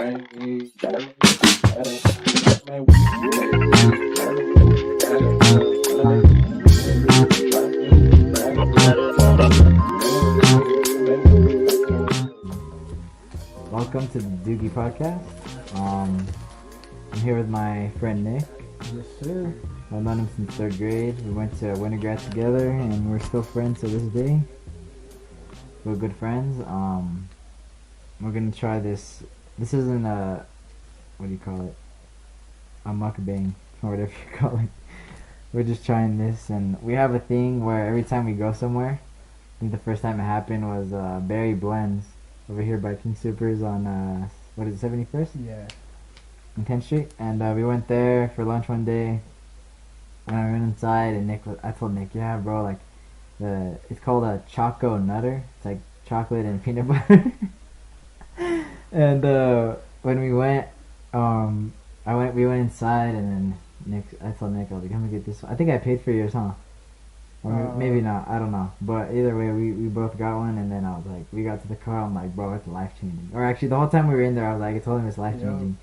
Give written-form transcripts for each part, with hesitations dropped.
Welcome to the Doogie Podcast. I'm here with my friend Nick. Yes, sir. I've known him since third grade. We went to Wintergrad together, and we're still friends to this day. We're good friends. We're gonna try this. This isn't a, what do you call it? A mukbang, or whatever you call it. We're just trying this, and we have a thing where every time we go somewhere, I think the first time it happened was Barry Blends over here by King Supers on what is it, 71st? Yeah. On 10th Street, and we went there for lunch one day, and I went inside, and I told Nick, yeah, bro, like it's called a Choco Nutter. It's like chocolate and peanut butter. And when we went, we went inside, and then I told Nick, I was like, I'm gonna get this one. I think I paid for yours, huh? Or maybe not, I don't know. But either way, we both got one, and then I was like, we got to the car, I'm like, bro, it's life changing. Or actually, the whole time we were in there, I was like, I told him it's life changing.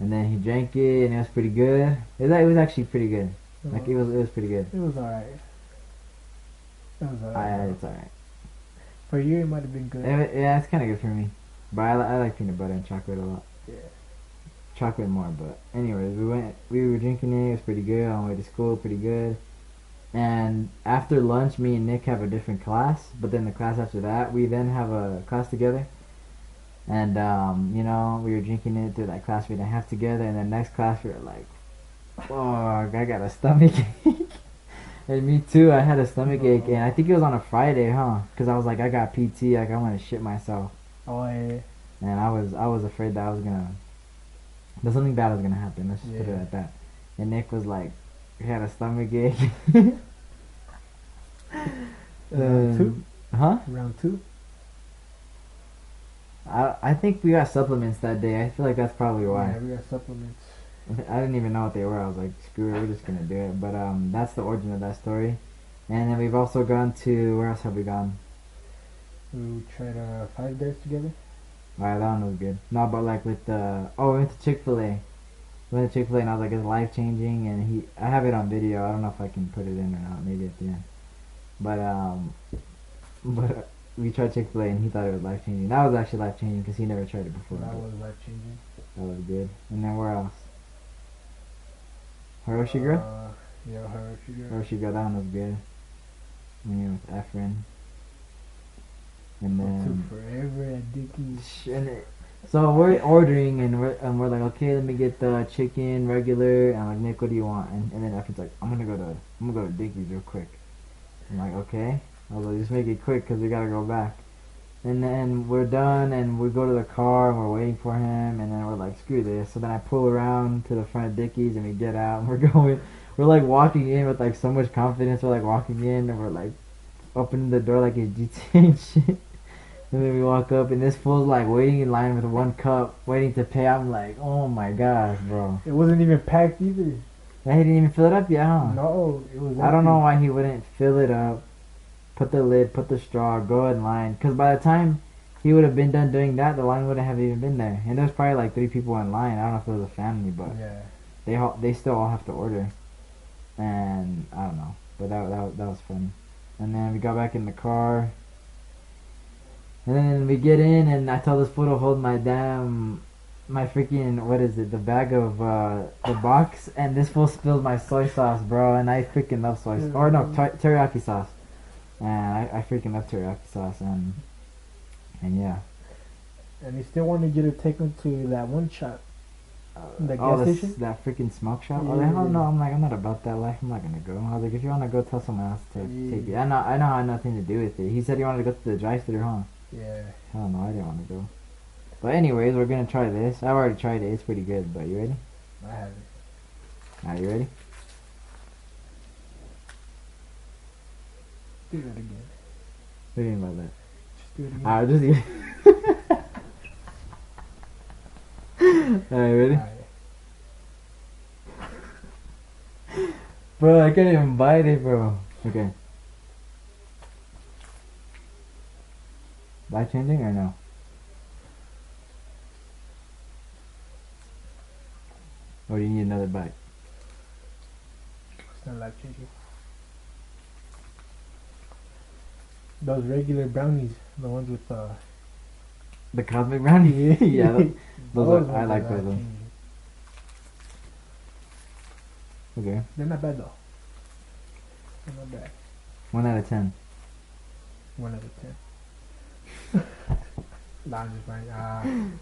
And then he drank it, and it was pretty good. It was actually pretty good. Like, it was pretty good. It was alright. It's alright. For you, it might have been good. Yeah, it's kind of good for me. But I like peanut butter and chocolate a lot. Yeah. Chocolate more, but anyways, we were drinking it. It was pretty good. On the way to school, pretty good. And after lunch, me and Nick have a different class. But then the class after that, we then have a class together. And we were drinking it through that class we didn't have together. And then next class, we were like, "Oh, I got a stomach ache." And me too. I had a stomach ache, and I think it was on a Friday, huh? Because I was like, I got PT, like I want to shit myself. Oh yeah. And I was afraid that that something bad was gonna happen. Let's just put it at that. And Nick was like, he had a stomach ache. Round two? Huh? Round two? I think we got supplements that day. I feel like that's probably why. Yeah, we got supplements. I didn't even know what they were. I was like, screw it, we're just gonna do it. But that's the origin of that story. And then we've also gone to, where else have we gone? We tried 5 days together. Alright, that one was good. No, but like with we went to Chick-fil-A. We went to Chick-fil-A, and I was like, it's life changing. And I have it on video. I don't know if I can put it in or not. Maybe at the end. But we tried Chick-fil-A, and he thought it was life changing. That was actually life changing because he never tried it before. That was life changing. That was good. And then where else? Hiroshi Grill? Yeah, Hiroshi Grill. Hiroshi Grill, that one was good. When you with Efren. And then took forever at Dickies. So we're ordering, and we're like, okay, let me get the chicken regular. And I'm like, Nick, what do you want? And then Efren's like, I'm gonna go to Dickies real quick. I'm like, okay. I was like, just make it quick because we gotta go back. And then we're done, and we go to the car, and we're waiting for him, and then we're like, screw this. So then I pull around to the front of Dickies, and we get out, and we're like walking in with like so much confidence. We're like walking in, and we're like opening the door like it's GTA and shit. And then we walk up, and this fool's like waiting in line with one cup, waiting to pay. I'm like, oh my gosh, bro. It wasn't even packed either. And he didn't even fill it up yet, huh? No, it was empty. I don't know why he wouldn't fill it up, put the lid, put the straw, go in line. Because by the time he would have been done doing that, the line wouldn't have even been there. And there's probably like 3 people in line. I don't know if it was a family, but yeah, they still all have to order. And I don't know, but that was funny. And then we got back in the car. And then we get in, and I tell this fool to hold my freaking, what is it, the bag of, the box, and this fool spilled my soy sauce, bro, and I freaking love soy sauce, or no, teriyaki sauce, and I freaking love teriyaki sauce, and yeah. And he still wanted you to take him to that one shop, the gas station? That freaking smoke shop? Yeah. Oh, hell no, I'm like, I'm not about that life, I'm not gonna go. I was like, if you wanna go, tell someone else to take it. I know I had nothing to do with it. He said he wanted to go to the drive-thru, huh? Yeah. I don't know, I didn't want to go. But anyways, we're gonna try this. I've already tried it, it's pretty good, but you ready? I haven't. Alright, you ready? Do that again. What do you mean by that? Just do it again. Alright, just Alright, ready? Alright. Bro, I can't even bite it, bro. Okay. Life changing or no? Or do you need another bike? It's not life changing. Those regular brownies, the ones with The cosmic brownie? Yeah, those I ones like are those ones. life-changing. Okay. They're not bad though. They're not bad. 1 out of 10. 1 out of 10. Nah, I'm just fine.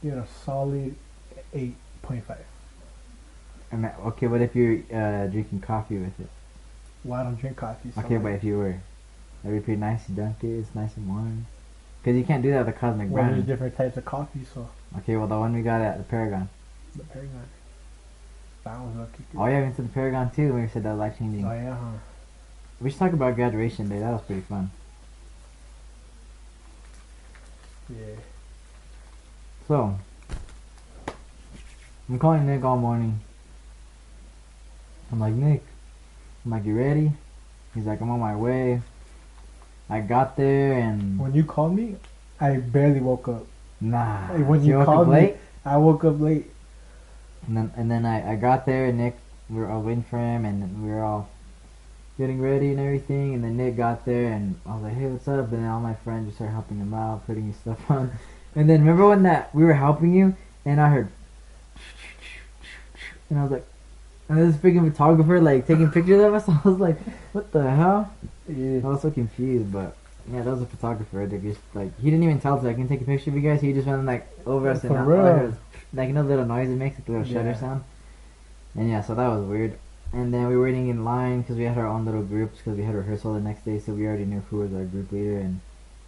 Give it a solid 8.5. Okay, what if you're drinking coffee with it? Well, I don't drink coffee. So Okay, but if you were, that'd be pretty nice. You dunk it, it's nice and warm. Because you can't do that with the cosmic well, brownie. there's different types of coffee, so Okay, well, the one we got at the Paragon. the Paragon. That one's lucky. Oh, yeah, we went to the Paragon too when we said that was life changing. Oh yeah, huh? We should talk about graduation day. That was pretty fun. Yeah. So, I'm calling Nick all morning. I'm like, Nick, you ready? He's like, I'm on my way. I got there and When you called me, I barely woke up. nah. When you woke up called me, late, I woke up late. and then I got there and Nick, we were all waiting for him and we were all getting ready and everything. And then Nick got there and I was like, hey, what's up? And then all my friends just started helping him out, putting his stuff on. And then remember when that we were helping you and I heard, and I was like, and this freaking photographer like taking pictures of us. I was like, what the hell? Yeah. I was so confused, but yeah, that was a photographer. They just like he didn't even tell us I can take a picture of you guys. He just went like over us and For all real? I heard was, like you know the little noise it makes, like the little shutter Yeah. sound. And yeah, so that was weird. And then we were waiting in line because we had our own little groups because we had rehearsal the next day, so we already knew who was our group leader. And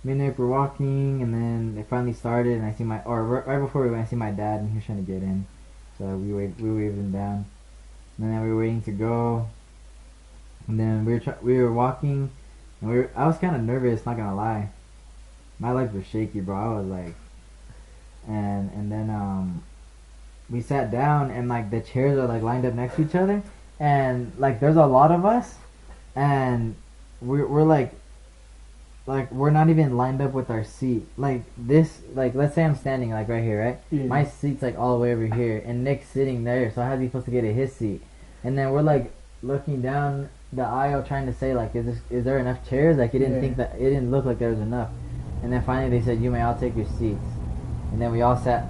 me and Nick were walking, and then it finally started, and I see right before we went, I see my dad, and he was trying to get in, so we waved him down. And then we were waiting to go, and then we were walking, and I was kind of nervous, not gonna lie. My legs were shaky, bro. I was like, and then we sat down, and like the chairs are like lined up next to each other, and like there's a lot of us, and we're like we're not even lined up with our seat. Like this, like let's say I'm standing like right here, right? Yeah. My seat's like all the way over here, and Nick's sitting there. So how's he supposed to get at his seat? And then we're like looking down the aisle, trying to say like, is there enough chairs? Like it didn't look like there was enough. And then finally they said, you may all take your seats. And then we all sat.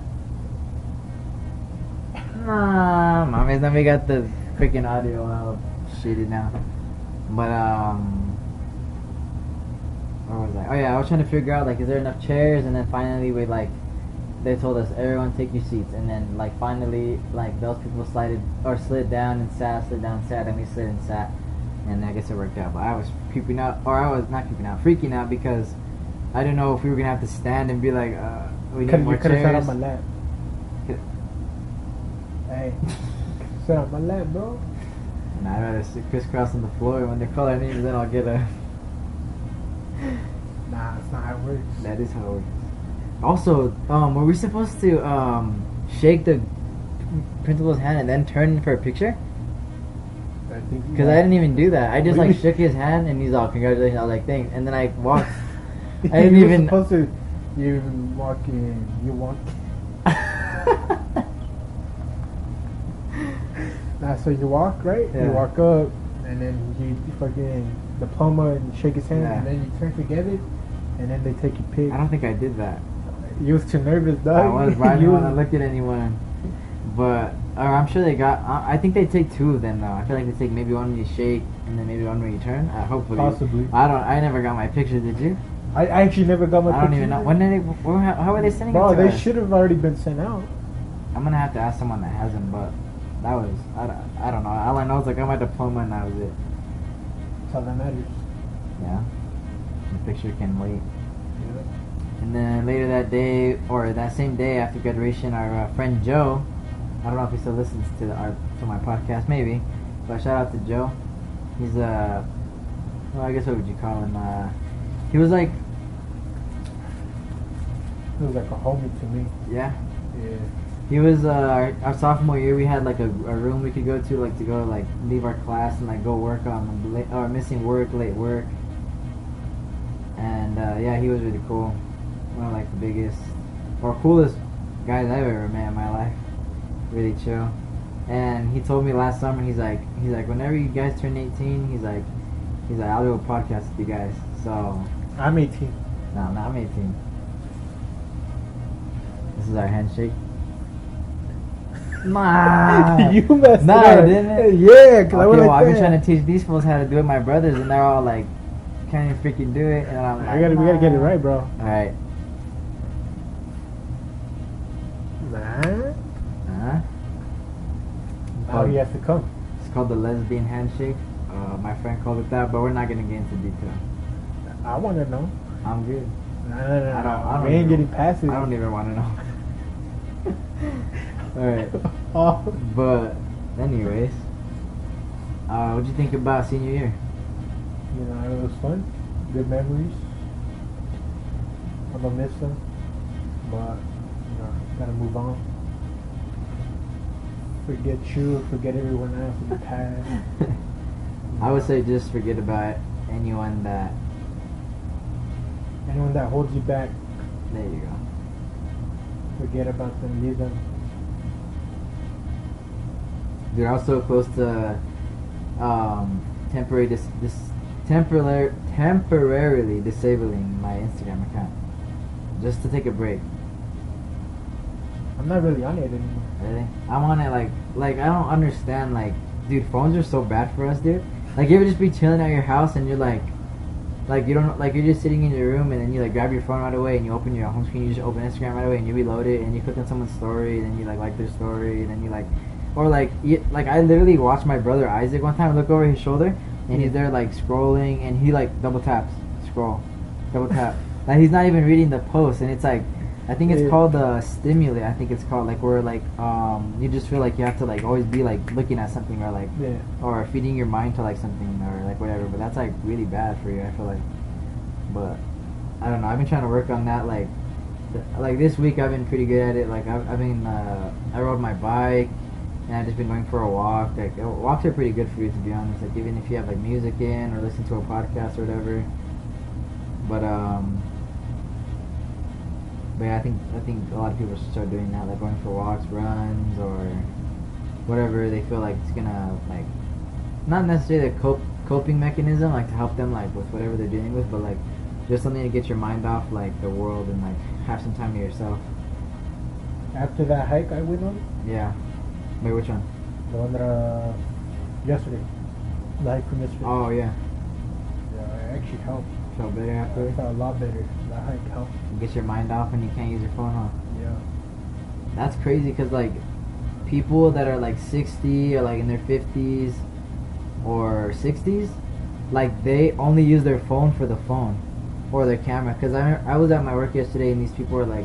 Nah, mames, then we got the freaking audio all shitty now. But where was I? Oh yeah, I was trying to figure out like, is there enough chairs? And then finally they told us everyone take your seats. And then like finally like those people slid down and sat, and we slid and sat. And I guess it worked out. But I was creeping out, or I was not creeping out, freaking out because I didn't know if we were gonna have to stand and be like, we need more You could have sat chairs. on my lap. Hey, sit on my lap, bro. And I'd rather sit crisscross on the floor when they call our names, then I'll get a. Nah, that's not how it works. That is how it works. Also, were we supposed to shake the principal's hand and then turn for a picture? I think Because I didn't even do that. I just like Really? shook his hand and he's all congratulations. I was like thanks, and then I walked. I You didn't were even. supposed to. You walk in. You walk. Nah, so you walk, right? Yeah. You walk up, and then you fucking diploma and shake his hand, Yeah. and then you turn together, and then they take your pic. I don't think I did that. You was too nervous, dog. I was, but I didn't You want to was- look at anyone. But I'm sure they got. I think they take two of them though. I feel like they take maybe one when you shake and then maybe one when you turn. Hopefully. Possibly. I never got my picture. Did you? I actually never got my I don't picture even know. either. When did they? How were they sending Bro, it to they us? should have already been sent out. I'm gonna have to ask someone that has them, but that was I don't know. All I know is I got my diploma and that was it. That's all that matters. Yeah. The picture can wait. And then later that day, or that same day after graduation, our friend Joe, I don't know if he still listens to my podcast, maybe, but shout out to Joe. He's well, I guess what would you call him? He was like, It was like a homie to me. yeah. Yeah. He was our sophomore year. We had like a room we could go to, like to go like leave our class and like go work on missing work, late work. And yeah, he was really cool. One of like the biggest or coolest guys I've ever met in my life. Really chill. And he told me last summer, he's like, whenever you guys turn 18, he's like, I'll do a podcast with you guys. So, I'm 18. no, I'm 18. This is our handshake. Nah. You messed Nah, it up. I didn't. Yeah, because I Okay, went well, like I've been that. trying to teach these fools how to do it, my brothers, and they're all like, can't even freaking do it. And I'm like, We gotta get it nah. right, bro. Alright. Nah. Uh-huh. Now he has to come. It's called the lesbian handshake. My friend called it that, but we're not gonna get into detail. I want to know. I'm good. Nah. I don't We ain't even- getting past it. I don't even want to know. Alright. Oh. But, anyways. What'd you think about senior year? You know, it was fun. Good memories. I'm gonna miss them, but you know, gotta move on. Forget you, forget everyone else in the past. I would say just forget about anyone that. Anyone that holds you back, There you go. forget about them, leave them. Dude, I was so close to temporarily disabling my Instagram account just to take a break. I'm not really on it anymore. Really? I'm on it like I don't understand, like, dude, phones are so bad for us, dude. Like, you ever just be chilling at your house and you're like you don't, like, you're just sitting in your room and then you like grab your phone right away and you open your home screen, you just open Instagram right away and you reload it and you click on someone's story and then you like their story and then you like, or like I literally watched my brother Isaac one time look over his shoulder and he's there like scrolling and he like double taps, scroll, double tap. Like, he's not even reading the post and it's like, I think it's Yeah. called stimuli. I think it's called, like, where like you just feel like you have to like always be like looking at something or like Yeah. or feeding your mind to like something or like whatever. But that's like really bad for you, I feel like. But I don't know. I've been trying to work on that. Like this week I've been pretty good at it. Like I've been I rode my bike and I've just been going for a walk. Like, walks are pretty good for you, to be honest. Like, even if you have like music in or listen to a podcast or whatever. But yeah, I think a lot of people should start doing that, like going for walks, runs, or whatever they feel like it's gonna, like, not necessarily a coping mechanism, like to help them like with whatever they're dealing with, but like just something to get your mind off like the world and like have some time to yourself. After that hike I went on, Yeah. Wait, which one? the one that yesterday, the hike from yesterday. Oh yeah. Yeah, it actually helped. Felt better I after. felt a lot better. That hike helped. Get your mind off when you can't use your phone, huh? Yeah. That's crazy because like people that are like 60 or like in their 50s or 60s, like they only use their phone for the phone or their camera. Because I was at my work yesterday and these people were like,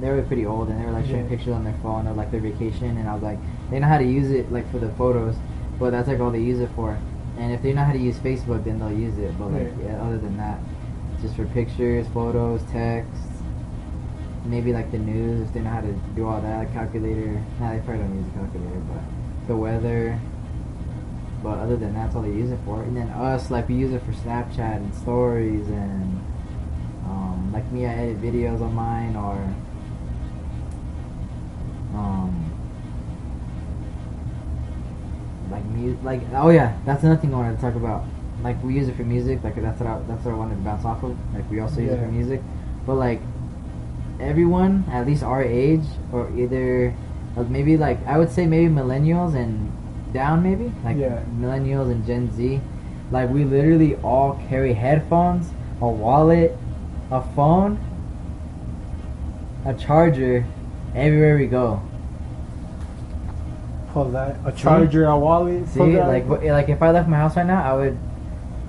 they were pretty old and they were like showing Yeah. pictures on their phone of like their vacation, and I was like, they know how to use it like for the photos, but that's like all they use it for. And if they know how to use Facebook, then they'll use it. But like, Yeah. yeah, other than that, just for pictures, photos, texts, maybe like the news, if they know how to do all that, calculator. Nah, they probably don't use a calculator, but the weather. But other than that, that's all they use it for. And then us, like, we use it for Snapchat and stories, and like me, I edit videos on mine, or like music. Like, oh yeah, that's another thing I wanted to talk about. Like, we use it for music. Like, that's what I wanted to bounce off of. Like, we also use it for Yeah. music, but like everyone at least our age, or either maybe like I would say maybe millennials and down, maybe like Yeah. millennials and Gen Z, like we literally all carry headphones, a wallet, a phone, a charger everywhere we go. Pull that. A charger, a wallet. pull See, that. like if I left my house right now, I would,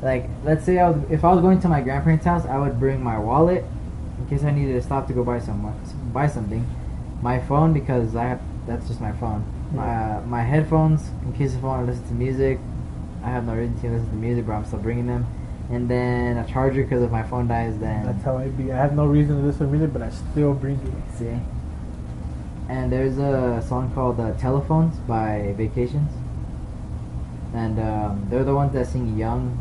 like, let's say if I was going to my grandparents' house, I would bring my wallet in case I needed to stop to go buy something, my phone because that's just my phone, my headphones in case if I want to listen to music. I have no reason to listen to music, but I'm still bringing them, and then a charger because if my phone dies, then That's how I be. I have no reason to listen to music, but I still bring it. see. And there's a song called Telephones by Vacations. And they're the ones that sing Young.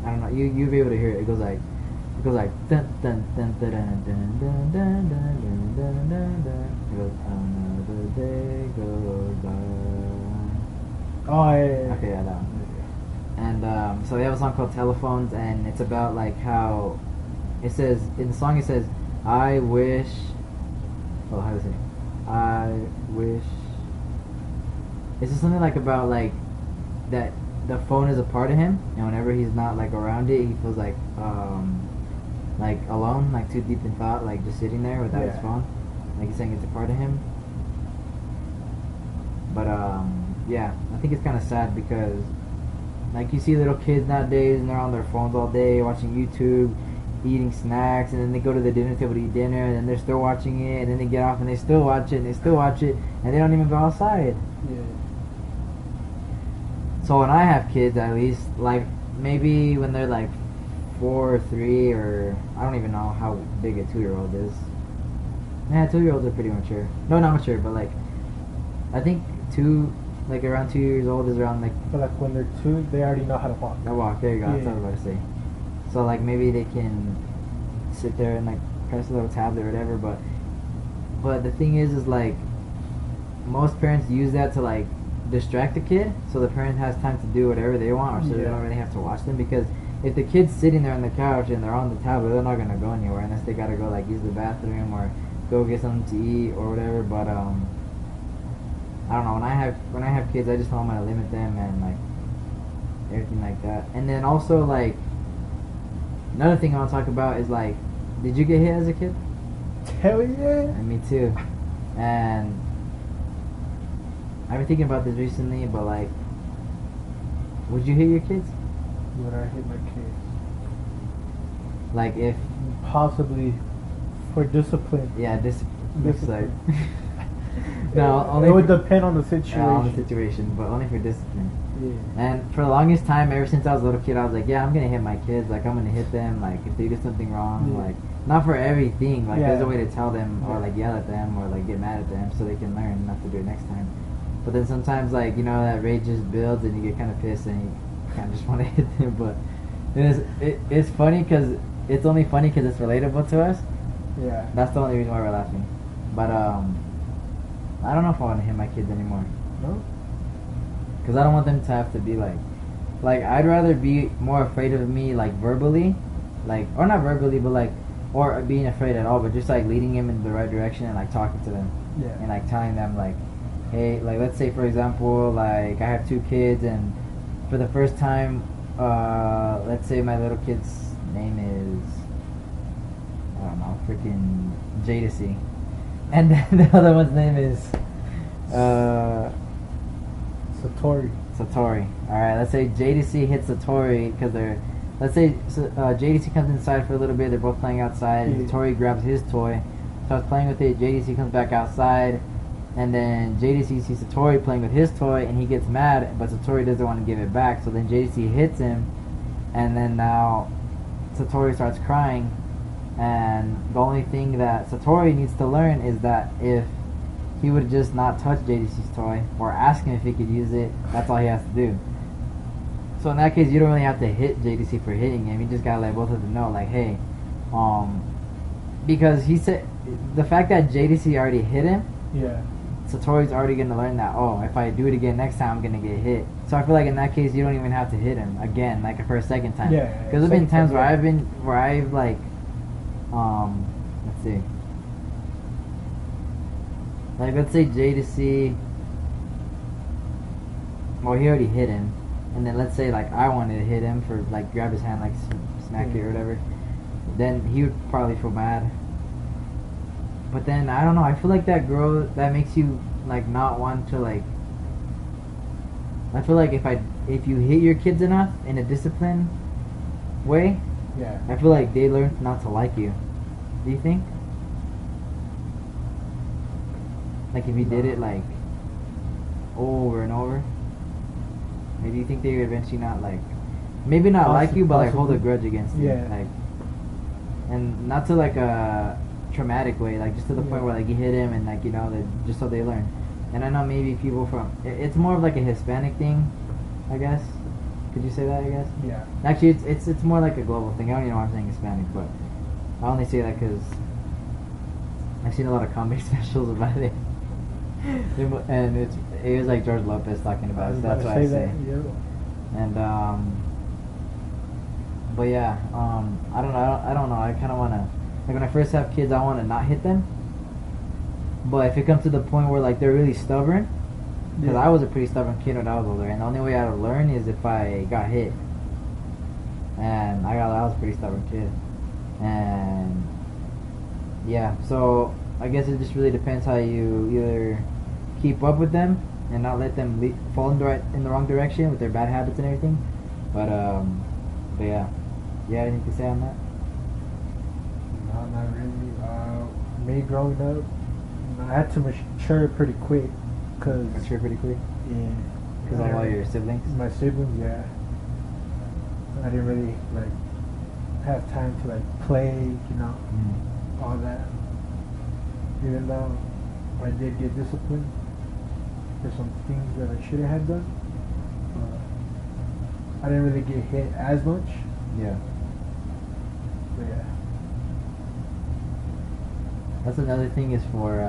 I don't know, you'll be able to hear it. It goes like dun dun dun dun dun dun dun dun dun dun dun dun. It goes, another day goes by. Oh yeah. Okay, yeah, that one. And so they have a song called Telephones, and it's about like how it says in the song, it says, I wish, well, how does it say, I wish, it's just something like about like that the phone is a part of him, and whenever he's not like around it, he feels like alone, like too deep in thought, like just sitting there without his Yeah. phone, like he's saying it's a part of him. But yeah, I think it's kind of sad because like you see little kids nowadays and they're on their phones all day watching YouTube, eating snacks, and then they go to the dinner table to eat dinner, and then they're still watching it, and then they get off and they still watch it, and they still watch it, and they don't even go outside. Yeah. So when I have kids, at least, like maybe when they're like 4 or 3, or I don't even know how big a 2-year-old is. Yeah, 2-year-olds are pretty mature. No, not mature, but like I think like around 2 years old is around like But like when they're 2, they already know how to walk. a walk. There you go. That's what I Yeah. was about to say. So like maybe they can sit there and like press a little tablet or whatever. But the thing is like most parents use that to like distract the kid, so the parent has time to do whatever they want, or so they Yeah. don't really have to watch them. Because if the kid's sitting there on the couch and they're on the tablet, they're not gonna go anywhere unless they gotta go like use the bathroom or go get something to eat or whatever. But I don't know. When I have kids, I just know I'm gonna limit them and like everything like that. And then also like another thing I want to talk about is like, did you get hit as a kid? Hell yeah. And me too. And I've been thinking about this recently, but like, would you hit your kids? Would I hit my kids? Like if Possibly for discipline. yeah, this looks like Discipline. no, only it would for, depend on the situation. on the situation, but only for discipline. Yeah. And for the longest time, ever since I was a little kid, I was like, yeah, I'm gonna hit my kids. Like I'm gonna hit them. Like if they do something wrong, Yeah. like not for everything. Like there's a Yeah. way to tell them or Yeah. like yell at them or like get mad at them so they can learn not to do it next time. But then sometimes like you know that rage just builds and you get kind of pissed and you kind of just want to hit them. But it's funny because it's only funny because it's relatable to us. Yeah. That's the only reason why we're laughing. But I don't know if I want to hit my kids anymore. No? Because I don't want them to have to be like I'd rather be more afraid of me like verbally, like, or not verbally, but like, or being afraid at all, but just like leading them in the right direction and like talking to them Yeah. and like telling them like, hey, like let's say for example, like I have 2 kids and for the first time, let's say my little kid's name is, I don't know, freaking Jadacy, and then the other one's name is, Satori. Satori. Alright, let's say JDC hits Satori because they're. Let's say JDC comes inside for a little bit, they're both playing outside, and Yeah. Satori grabs his toy, starts playing with it, JDC comes back outside, and then JDC sees Satori playing with his toy, and he gets mad, but Satori doesn't want to give it back, so then JDC hits him, and then now Satori starts crying, and the only thing that Satori needs to learn is that if he would just not touch JDC's toy or ask him if he could use it, that's all he has to do. So in that case, you don't really have to hit JDC for hitting him. You just gotta let both of them know, like, hey, because he said the fact that JDC already hit him, Yeah. Satori's already gonna learn that. Oh, if I do it again next time, I'm gonna get hit. So I feel like in that case, you don't even have to hit him again, like for a second time. Yeah, Because there've been second times time, where I've like, let's see. Like, let's say JDC, well, he already hit him. And then let's say, like, I wanted to hit him for, like, grab his hand, like, smack it or whatever. Then he would probably feel bad. But then, I don't know, I feel like that that makes you, like, not want to, like, I feel like if you hit your kids enough in a disciplined way, Yeah. I feel like they learn not to like you. Do you think? Like if you did it like over and over, maybe you think they would eventually not like, maybe not like you, but like hold a Possibly. grudge against you. Yeah. Like, and not to like a traumatic way, like just to the point Yeah. where like you hit him and like you know that just so they learn. And I know maybe people from it's more of like a Hispanic thing, I guess. Could you say that? I guess. Yeah. Actually, it's more like a global thing. I don't even know why I'm saying Hispanic, but I only say that because I've seen a lot of comedy specials about it. And it was like George Lopez talking I about was it. So about that's to why say I that. say. Yeah. And but yeah, I don't know. I don't know. I kind of wanna like when I first have kids, I wanna not hit them. But if it comes to the point where like they're really stubborn, because I was a pretty stubborn kid when I was older, and the only way I would learn is if I got hit. And I was a pretty stubborn kid, and yeah. So I guess it just really depends how you either keep up with them and not let them fall in the wrong direction with their bad habits and everything. But yeah, you have anything to say on that? No, not really. Me growing up, I had to mature pretty quick, cause Mature pretty quick yeah, because of all your siblings. my siblings, yeah, I didn't really like have time to like play, all that. Even though I did get disciplined for some things that I shouldn't have done, I didn't really get hit as much. Yeah, But yeah, that's another thing is for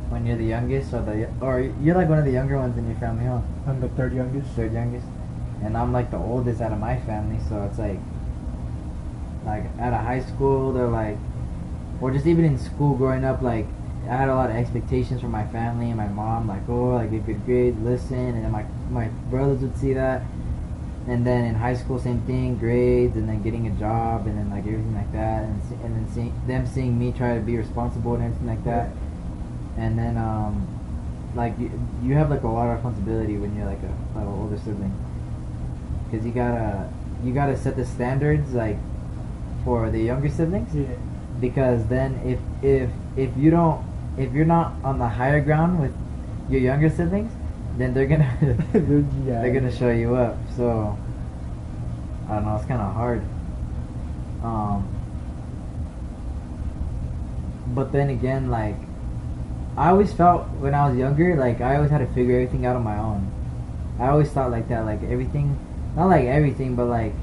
when you're the youngest or you're like one of the younger ones in your family, huh? I'm the third youngest. Third youngest, and I'm like the oldest out of my family, so it's like out of high school, they're like, or just even in school growing up, like I had a lot of expectations from my family and my mom, like, oh, like get good grades, listen, and then my brothers would see that, and then in high school, same thing, grades, and then getting a job, and then like everything like that, and then seeing me try to be responsible and everything like that, and then like you have like a lot of responsibility when you're like an older sibling, because you gotta set the standards like for the younger siblings, Yeah. because then if you're not on the higher ground with your younger siblings, then they're gonna Yeah. they're gonna show you up. So I don't know, it's kind of hard. But then again, like I always felt when I was younger, like I always had to figure everything out on my own. I always thought like that, like everything, not like everything, but like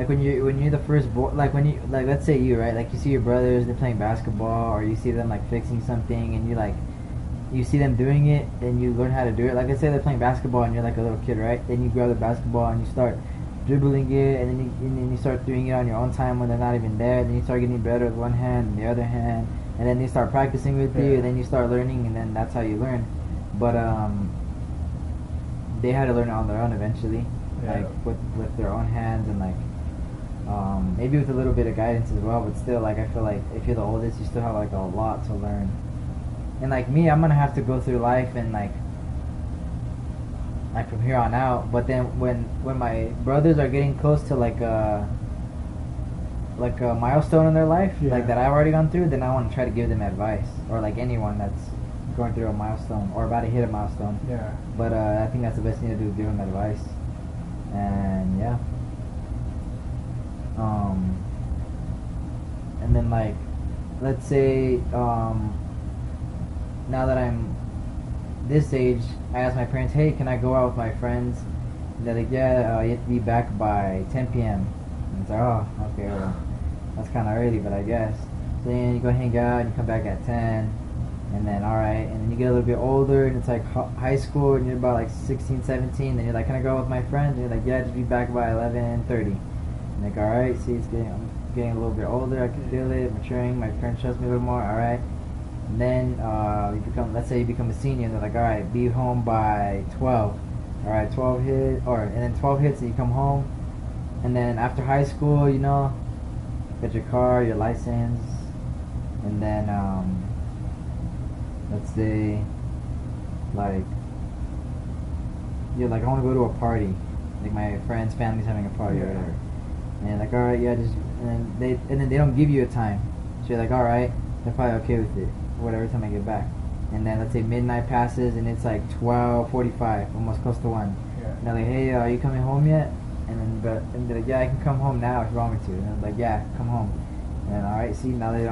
when you're the first boy, like when you like let's say you, right, like you see your brothers, they're playing basketball, or you see them like fixing something, and you see them doing it, and you learn how to do it. Like I say, they're playing basketball, and you're like a little kid, right? Then you grab the basketball and you start dribbling it, and then you start doing it on your own time when they're not even there. Then you start getting better with one hand and the other hand, and then they start practicing with you, and then you start learning, and then that's how you learn. But they had to learn it on their own eventually, like with their own hands, and like maybe with a little bit of guidance as well. But still, like I feel like if you're the oldest, you still have like a lot to learn. And like me, I'm gonna have to go through life and like from here on out. But then when my brothers are getting close to like a milestone in their life, like that I've already gone through, then I want to try to give them advice, or like anyone that's going through a milestone or about to hit a milestone. Yeah. But I think that's the best thing to do, is give them advice. And yeah. And then like, let's say now that I'm this age, I ask my parents, hey, can I go out with my friends? And they're like, yeah, you have to be back by 10 p.m. And it's like, oh, okay, well, that's kind of early, but I guess. So then you go hang out and you come back at 10, and then alright, and then you get a little bit older, and it's like high school, and you're about like 16, 17, then you're like, can I go out with my friends? And you're like, yeah, just be back by 11:30. And like, alright, see, I'm getting a little bit older, I can feel it, maturing, my parents trust me a little more, alright. And then let's say you become a senior, and they're like, alright, be home by 12. Alright, 12 hits, and then 12 hits and you come home. And then after high school, get your car, your license, and then, let's say, like, you're like, I want to go to a party. Like my friend's family's having a party or whatever. And you're like, alright, yeah, and then they don't give you a time. So you're like, alright, they're probably okay with it. Whatever time I get back. And then let's say midnight passes and it's like 12:45, almost close to 1. Yeah. And they're like, hey, are you coming home yet? And they're like, yeah, I can come home now if you want me to. And I'm like, yeah, come home. And alright, see, now they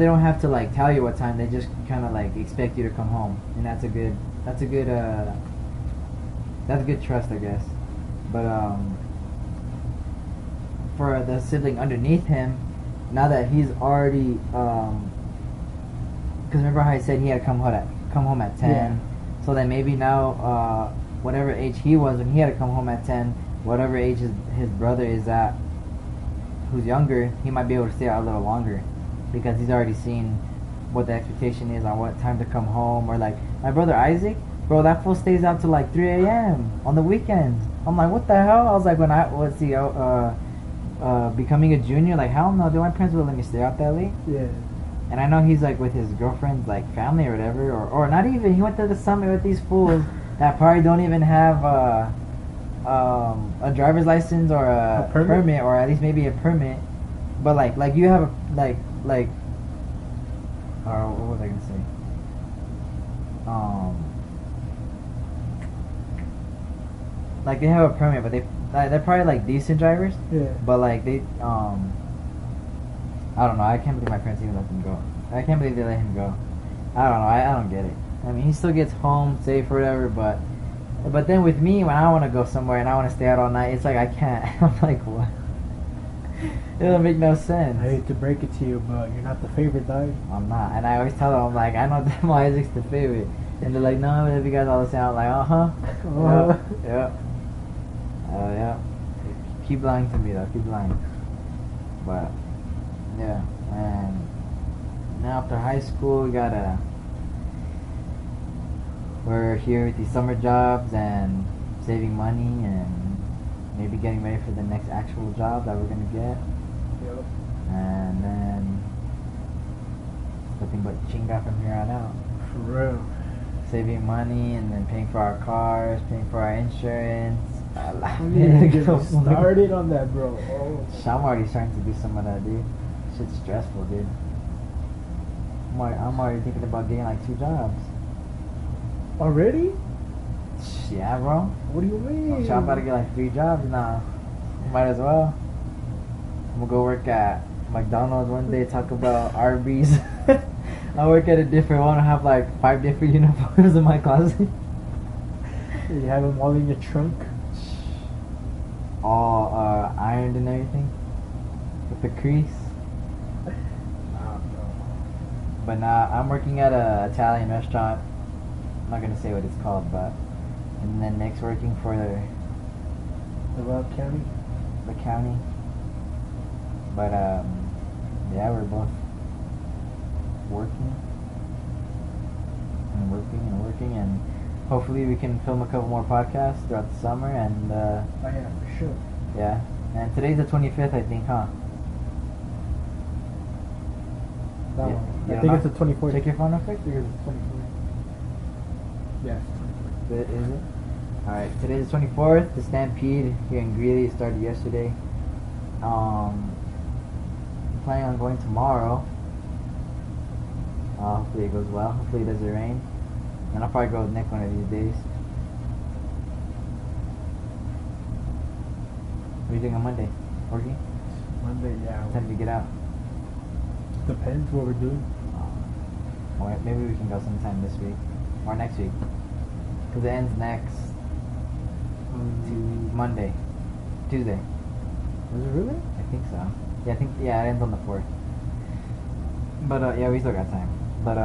don't have to like tell you what time. They just kind of like expect you to come home, and that's a good trust, I guess. But for the sibling underneath him, now that he's already Because remember how I said he had come home at 10. Yeah. So then maybe now, whatever age he was when he had to come home at 10, whatever age his brother is at, who's younger, he might be able to stay out a little longer, because he's already seen what the expectation is on what time to come home. Or like my brother Isaac, bro, that fool stays out till like 3 a.m. on the weekends. I'm like, what the hell? I was like, when I was becoming a junior, like, hell no, dude, my parents would let me stay out that late. Yeah. And I know he's like with his girlfriend's like family or whatever, or not even. He went to the summit with these fools that probably don't even have a driver's license or a permit, or at least maybe a permit. But like you have a like what was I gonna say? Like they have a permit, but they're probably like decent drivers. Yeah. But like they I don't know. I can't believe my parents even let him go. I can't believe they let him go. I don't know. I don't get it. I mean, he still gets home safe or whatever, but then with me, when I want to go somewhere and I want to stay out all night, it's like I can't. I'm like, what? It doesn't make no sense. I hate to break it to you, but you're not the favorite, dog. I'm not. And I always tell them, I'm like, I know Demo Isaac's the favorite. And they're like, no, if you guys all the same. I'm like, uh-huh. Yep. Yeah. Keep lying to me, though. Keep lying. But, yeah. And now after high school, we're here with these summer jobs and saving money and maybe getting ready for the next actual job that we're going to get. Yep. And then nothing but chinga from here on out. For real. Saving money and then paying for our cars, paying for our insurance. I'm even getting started on that, bro. Oh. I'm already starting to do some of that, dude. Shit's stressful, dude. I'm already thinking about getting like 2 jobs. Already? Yeah, bro. What do you mean? I'm about to get like 3 jobs now. Might as well. I'm gonna go work at McDonald's one day, talk about Arby's. I'll work at a different one. I have like 5 different uniforms in my closet. You have them all in your trunk? All ironed and everything. With the crease. But nah, I'm working at a Italian restaurant. I'm not gonna say what it's called, but and then Nick's working for The Rock County? the county. But yeah, we're both working and hopefully we can film a couple more podcasts throughout the summer and Oh yeah, for sure. yeah. And today's the 25th, I think, huh? That Yeah. one. You I don't think know? it's the 24th. Check your phone real quick. I think it's the 24th. Yes. Is it? Alright, today's the 24th. The Stampede here in Greeley started yesterday. I'm planning on going tomorrow. Hopefully it goes well. Hopefully it doesn't rain. And I'll probably go with Nick one of these days. What are you doing on Monday? Working? Monday, yeah. What time do you get out? Depends what we're doing. Or maybe we can go sometime this week. Or next week. Because it ends next Monday. Tuesday. Was it really? I think so. Yeah, it ends on the 4th. But yeah, we still got time. But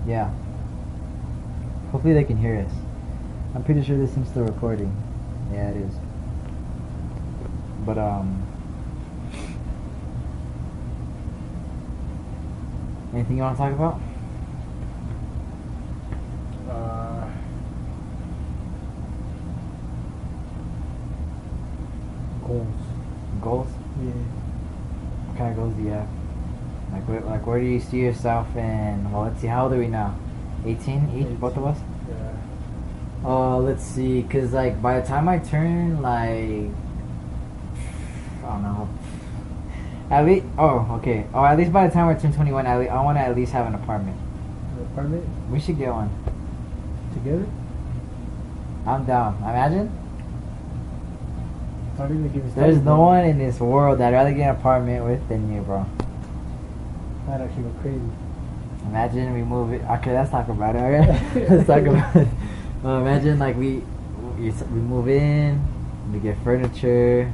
yeah. Hopefully they can hear us. I'm pretty sure this thing's still recording. Yeah, it is. But anything you want to talk about? Goals. Goals? Yeah. What kind of goals do you have? Like where do you see yourself in? Well, let's see. How old are we now? 18 each, 18. both of us. Yeah. Let's see. Cause like by the time I turn like, I don't know. At least, okay. At least by the time I turn 21, I want to at least have an apartment. An apartment? We should get one. Together? I'm down. Imagine. It's not even give me There's started, no bro. one in this world that I'd rather get an apartment with than you, bro. That'd actually go crazy. Imagine we move it. Okay, let's talk about it. Okay, let's talk about it. Imagine like we move in, we get furniture,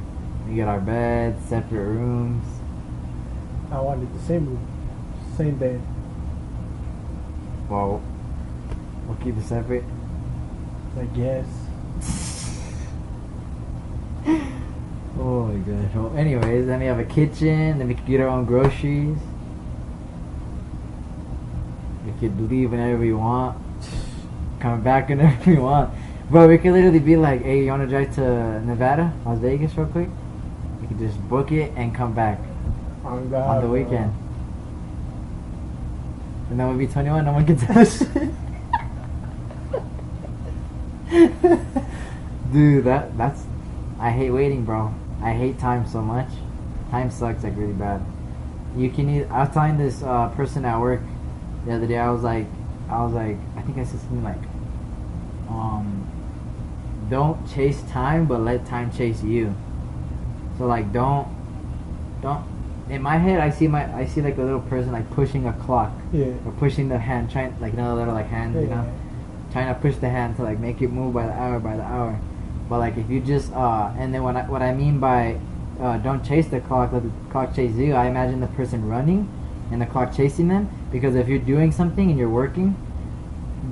we get our beds, separate rooms. I wanted the same room, same bed. Well, we'll keep it separate. I guess. Oh my gosh. Well, anyways, then we have a kitchen. Then we can get our own groceries. We could leave whenever we want. Come back whenever we want. Bro, we could literally be like, hey, you want to drive to Nevada, Las Vegas real quick? We could just book it and come back On God, on the weekend. And then we'll be 21, no one can touch it. Dude, that's... I hate waiting, bro. I hate time so much. Time sucks like really bad. You can I was telling this person at work the other day, I was like, I think I said something like, don't chase time, but let time chase you. So like, don't. In my head, I see like a little person like pushing a clock, Yeah. or pushing the hand, trying like another little like hand, you know, trying to push the hand to like make it move by the hour. But like if you just and then what I mean by don't chase the clock, let the clock chase you. I imagine the person running and the clock chasing them, because if you're doing something and you're working,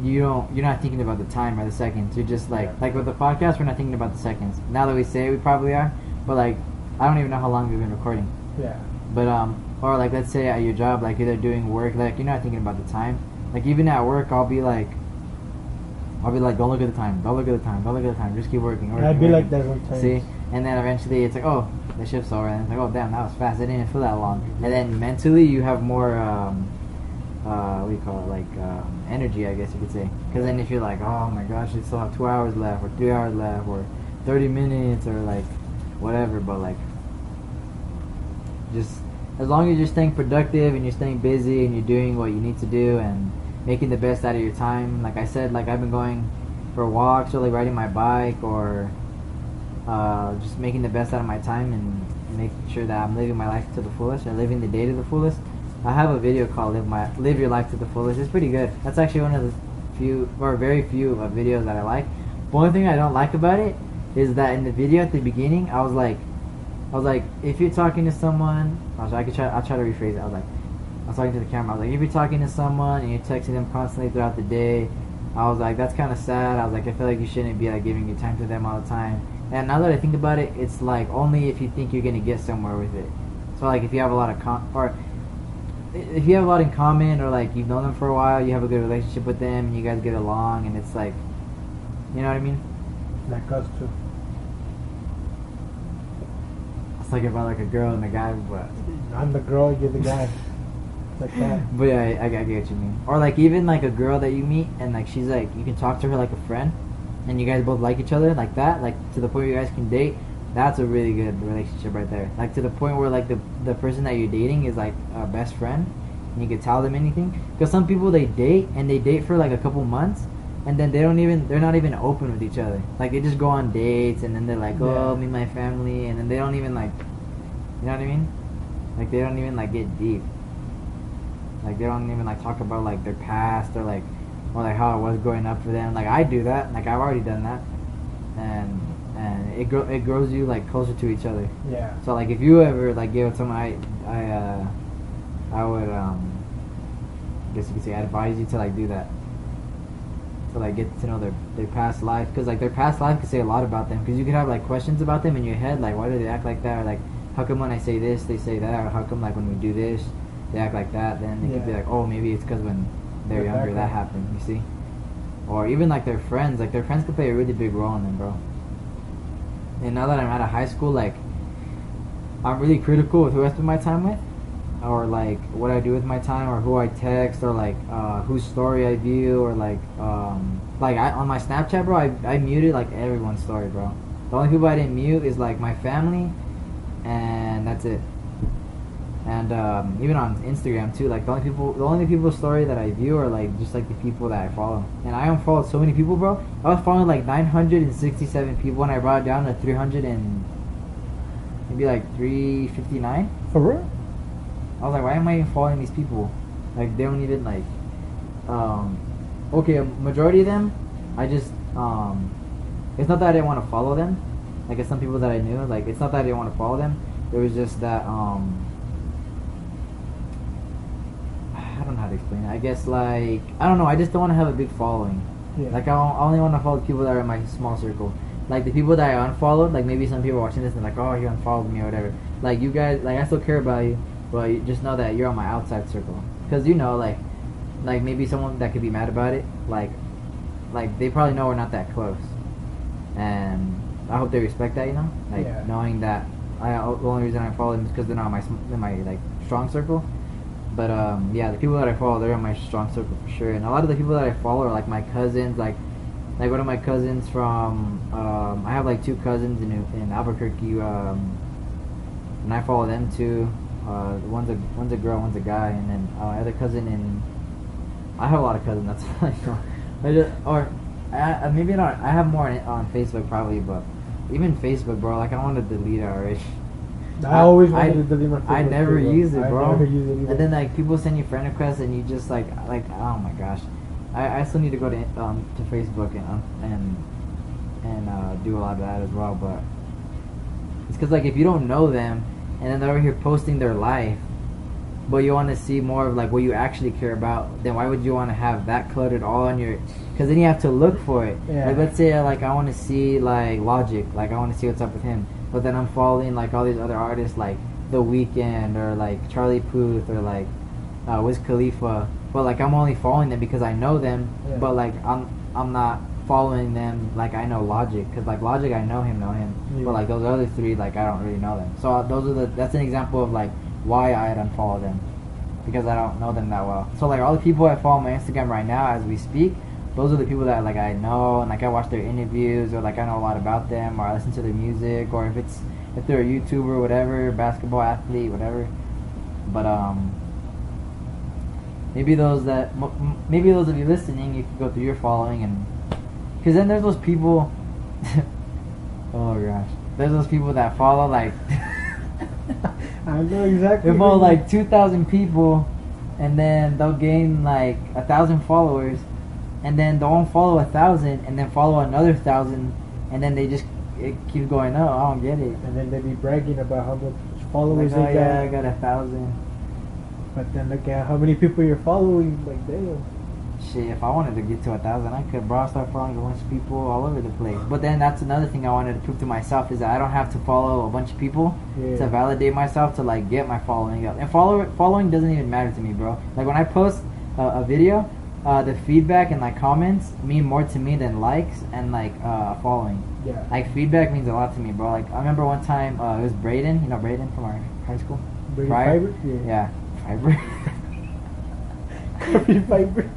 you're not thinking about the time or the seconds. You're just like with the podcast, we're not thinking about the seconds. Now that we say it, we probably are, but like I don't even know how long we've been recording. Yeah. But or like let's say at your job, like you're doing work, like you're not thinking about the time. Like even at work, I'll be like, don't look at the time, don't look at the time, don't look at the time, just keep working. I'd be like that sometimes. See, and then eventually it's like, oh, the shift's over, and it's like, oh damn, that was fast. I didn't even feel that long. And then mentally, you have more what do you call it, like energy, I guess you could say. Because then if you're like, oh my gosh, you still have 2 hours left, or 3 hours left, or 30 minutes, or like whatever, but like just as long as you're staying productive and you're staying busy and you're doing what you need to do and making the best out of your time. Like I said, like I've been going for walks or like riding my bike, or just making the best out of my time and making sure that I'm living my life to the fullest, or living the day to the fullest. I have a video called Live Your Life to the Fullest. It's pretty good. That's actually one of the few, or very few, videos that I like. The only thing I don't like about it is that in the video at the beginning, I was like, if you're talking to someone, I'll try to rephrase it. I was talking to the camera. I was like, if you're talking to someone and you're texting them constantly throughout the day, I was like, that's kind of sad. I was like, I feel like you shouldn't be like giving your time to them all the time. And now that I think about it, it's like only if you think you're gonna get somewhere with it. So like if you have a lot of if you have a lot in common, or like you've known them for a while, you have a good relationship with them, and you guys get along, and it's like, you know what I mean? Like us too. It's like about like a girl and a guy, but I'm the girl, you're the guy. Like that. But yeah, I get what you mean. Or like even like a girl that you meet and like she's like, you can talk to her like a friend, and you guys both like each other like that, like to the point where you guys can date. That's a really good relationship right there. Like to the point where like the person that you're dating is like a best friend, and you can tell them anything. Because some people they date for like a couple months, and then they're not even open with each other. Like they just go on dates, and then they're like, oh, meet my family, and then they don't even like, you know what I mean? Like they don't even like get deep. Like they don't even like talk about like their past, or like how it was growing up for them. Like I do that. Like I've already done that, and it grows you like closer to each other. Yeah. So like if you ever like give it someone, I would I guess you could say advise you to like do that. To like get to know their past life, because like their past life could say a lot about them. Because you could have like questions about them in your head, like why do they act like that, or like how come when I say this they say that, or how come like when we do this they act like that. Then they could be like, oh, maybe it's because when they're younger that happened, you see. Or even like their friends could play a really big role in them, bro. And now that I'm out of high school, like I'm really critical with who I spend my time with, or like what I do with my time, or who I text, or like whose story I view, or like on my Snapchat, bro, I muted like everyone's story, bro. The only people I didn't mute is like my family, and that's it. And even on Instagram too, like the only people's story that I view are like just like the people that I follow. And I unfollowed so many people, bro. I was following like 967 people, and I brought it down to 300 and maybe like 359. For real? I was like, why am I even following these people? Like they don't even like okay, a majority of them I just it's not that I didn't want to follow them. Like it's some people that I knew, like it's not that I didn't want to follow them. It was just that I don't know how to to explain it. I guess like I don't know. I just don't want to have a big following. Yeah. Like I only want to follow people that are in my small circle. Like the people that I unfollowed, like maybe some people watching this and like, oh, you unfollowed me or whatever. Like you guys, like I still care about you, but you just know that you're on my outside circle. Cause you know, like maybe someone that could be mad about it, like they probably know we're not that close, and I hope they respect that, you know, like Yeah. knowing that the only reason I follow them is because they're not in my like strong circle. But yeah, the people that I follow, they're in my strong circle for sure. And a lot of the people that I follow are like my cousins, like one of my cousins from I have like two cousins in Albuquerque, and I follow them too. One's a girl, one's a guy, and then my other cousin in. I have a lot of cousins. That's like, maybe not. I have more on Facebook probably, but even Facebook, bro. Like I want to delete it already. I always wanted to delete my Facebook. I never too, use it, bro. I never use it either. And then like people send you friend requests, and you just like oh my gosh, I still need to go to Facebook and do a lot of that as well. But it's because like if you don't know them, and then they're over here posting their life, but you want to see more of like what you actually care about, then why would you want to have that cluttered all on your? Because then you have to look for it. Yeah. Like let's say like I want to see like Logic, like I want to see what's up with him, but then I'm following like all these other artists like The Weeknd or like Charlie Puth or like Wiz Khalifa, but like I'm only following them because I know them, Yeah. but like I'm not following them like I know Logic, because like Logic I know him, Yeah. but like those other three like I don't really know them. So that's an example of like why I'd unfollow them, because I don't know them that well. So like all the people I follow on my Instagram right now as we speak, those are the people that like I know, and like I watch their interviews, or like I know a lot about them, or I listen to their music, or if they're a YouTuber, whatever, basketball athlete, whatever. But maybe those of you listening, you can go through your following, and because then there's those people. Oh gosh, there's those people that follow like. I know exactly. They follow like 2,000 people, and then they'll gain like 1,000 followers, and then they'll unfollow 1,000, and then follow another 1,000, and then it keeps going up. I don't get it. And then they be bragging about how much followers Like, oh they yeah, I got. got 1,000. But then look at how many people you're following. Like damn. Shit, if I wanted to get to 1,000, I could, bro. Start following a bunch of people all over the place. But then that's another thing I wanted to prove to myself, is that I don't have to follow a bunch of people Yeah. to validate myself, to like get my following up. And following doesn't even matter to me, bro. Like when I post a video, the feedback and like comments mean more to me than likes and like following. Yeah. Like feedback means a lot to me, bro. Like I remember one time it was Braden, you know Braden from our high school. Brady Fryer? Fiber? Yeah. Yeah, Fiber. Brady Fiber.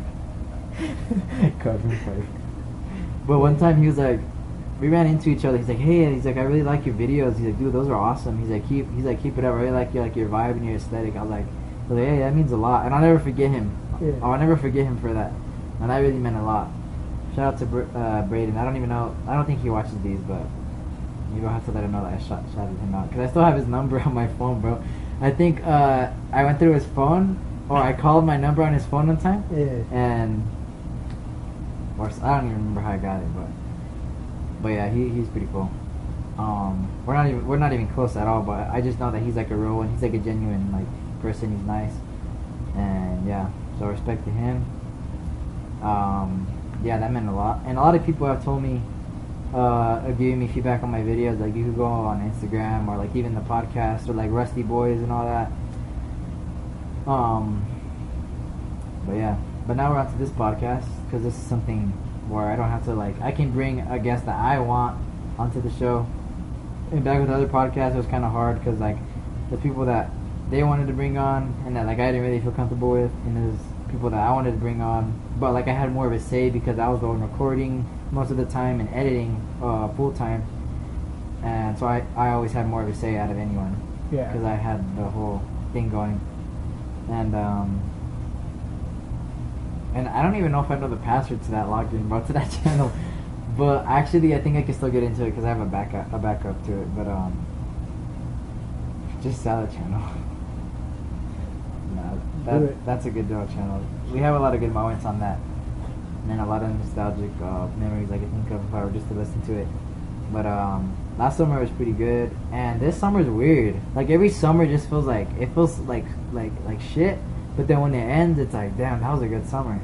Carbon fiber. But one time he was like, we ran into each other. He's like, hey, he's like, I really like your videos. He's like, dude, those are awesome. He's like, keep it up. I really like your vibe and your aesthetic. I was like, hey, that means a lot, and I'll never forget him. Yeah. I'll never forget him for that, and that really meant a lot. Shout out to Braden. I don't even know. I don't think he watches these, but maybe I'll have to let him know that I shouted him out, because I still have his number on my phone, bro. I think I went through his phone, or I called my number on his phone one time, Yeah. and or I don't even remember how I got it, but yeah, he's pretty cool. We're not even close at all, but I just know that he's like a real one. He's like a genuine like person. He's nice, and yeah, so respect to him. Yeah, that meant a lot. And a lot of people have told me, are giving me feedback on my videos. Like you could go on Instagram, or like even the podcast, or like Rusty Boys and all that. But yeah, but now we're on to this podcast, because this is something where I don't have to like, I can bring a guest that I want onto the show. And back with the other podcasts, it was kind of hard, because like the people that they wanted to bring on and that like I didn't really feel comfortable with, and there's people that I wanted to bring on, but like I had more of a say because I was the one recording most of the time and editing full time, and so I always had more of a say out of anyone, Yeah. because I had the whole thing going. And I don't even know if I know the password to that login, bro, to that channel. But actually, I think I can still get into it because I have a backup to it. But just sell the channel. No, that's a good channel. We have a lot of good moments on that, and a lot of nostalgic memories I can think of if I were just to listen to it. But last summer was pretty good, and this summer's weird. Like every summer just feels like shit, But then when it ends, it's like, damn, that was a good summer.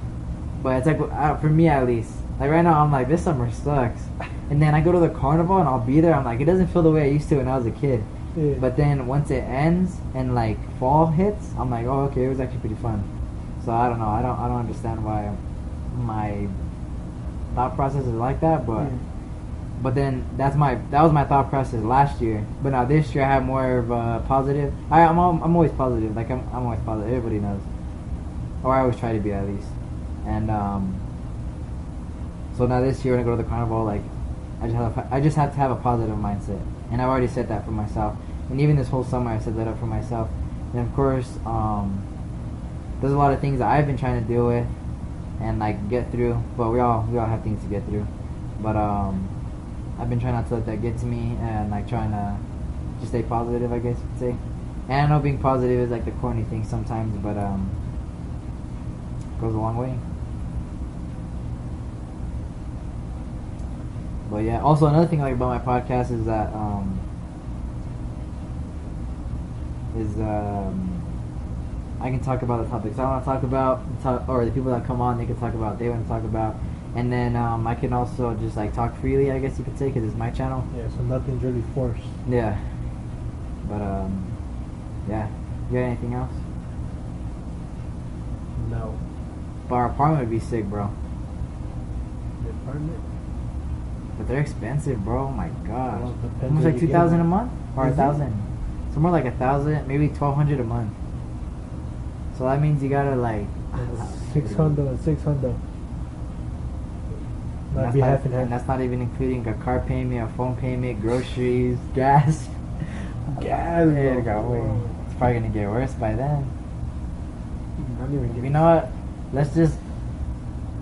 But it's like, for me at least, like right now, I'm like, this summer sucks. And then I go to the carnival and I'll be there. I'm like, it doesn't feel the way I used to when I was a kid. Yeah. But then once it ends and like fall hits, I'm like, oh, okay, it was actually pretty fun. So I don't know. I don't understand why my thought process is like that. But but then that was my thought process last year. But now this year I have more of a positive. I'm always positive. Like I'm always positive. Everybody knows, or I always try to be at least. And so now this year when I go to the carnival, like I just have to have a positive mindset, and I've already said that for myself. And even this whole summer, I set that up for myself. And of course, there's a lot of things that I've been trying to deal with and like get through. But we all have things to get through. But I've been trying not to let that get to me, and like trying to just stay positive, I guess you could say. And I know being positive is like the corny thing sometimes, but it goes a long way. But yeah, also another thing like about my podcast is that I can talk about the topics I want to talk about, or the people that come on, they can talk about what they want to talk about, and then I can also just like talk freely, I guess you could say, because it's my channel. Yeah, so nothing's really forced. Yeah, but yeah. You got anything else? No. But our apartment would be sick, bro. The apartment? But they're expensive, bro. Oh my gosh. Well, depends Almost what like you 2,000 get. a month, or Is it? 1,000. Somewhere like 1,000, maybe 1,200 a month. So that means you gotta like 600 and 600. And Might that's be not- half and half. and that's not even including a car payment, a phone payment, groceries, gas. Gas, Yeah, bro. it's probably gonna get worse by then. Not even You know what? Let's just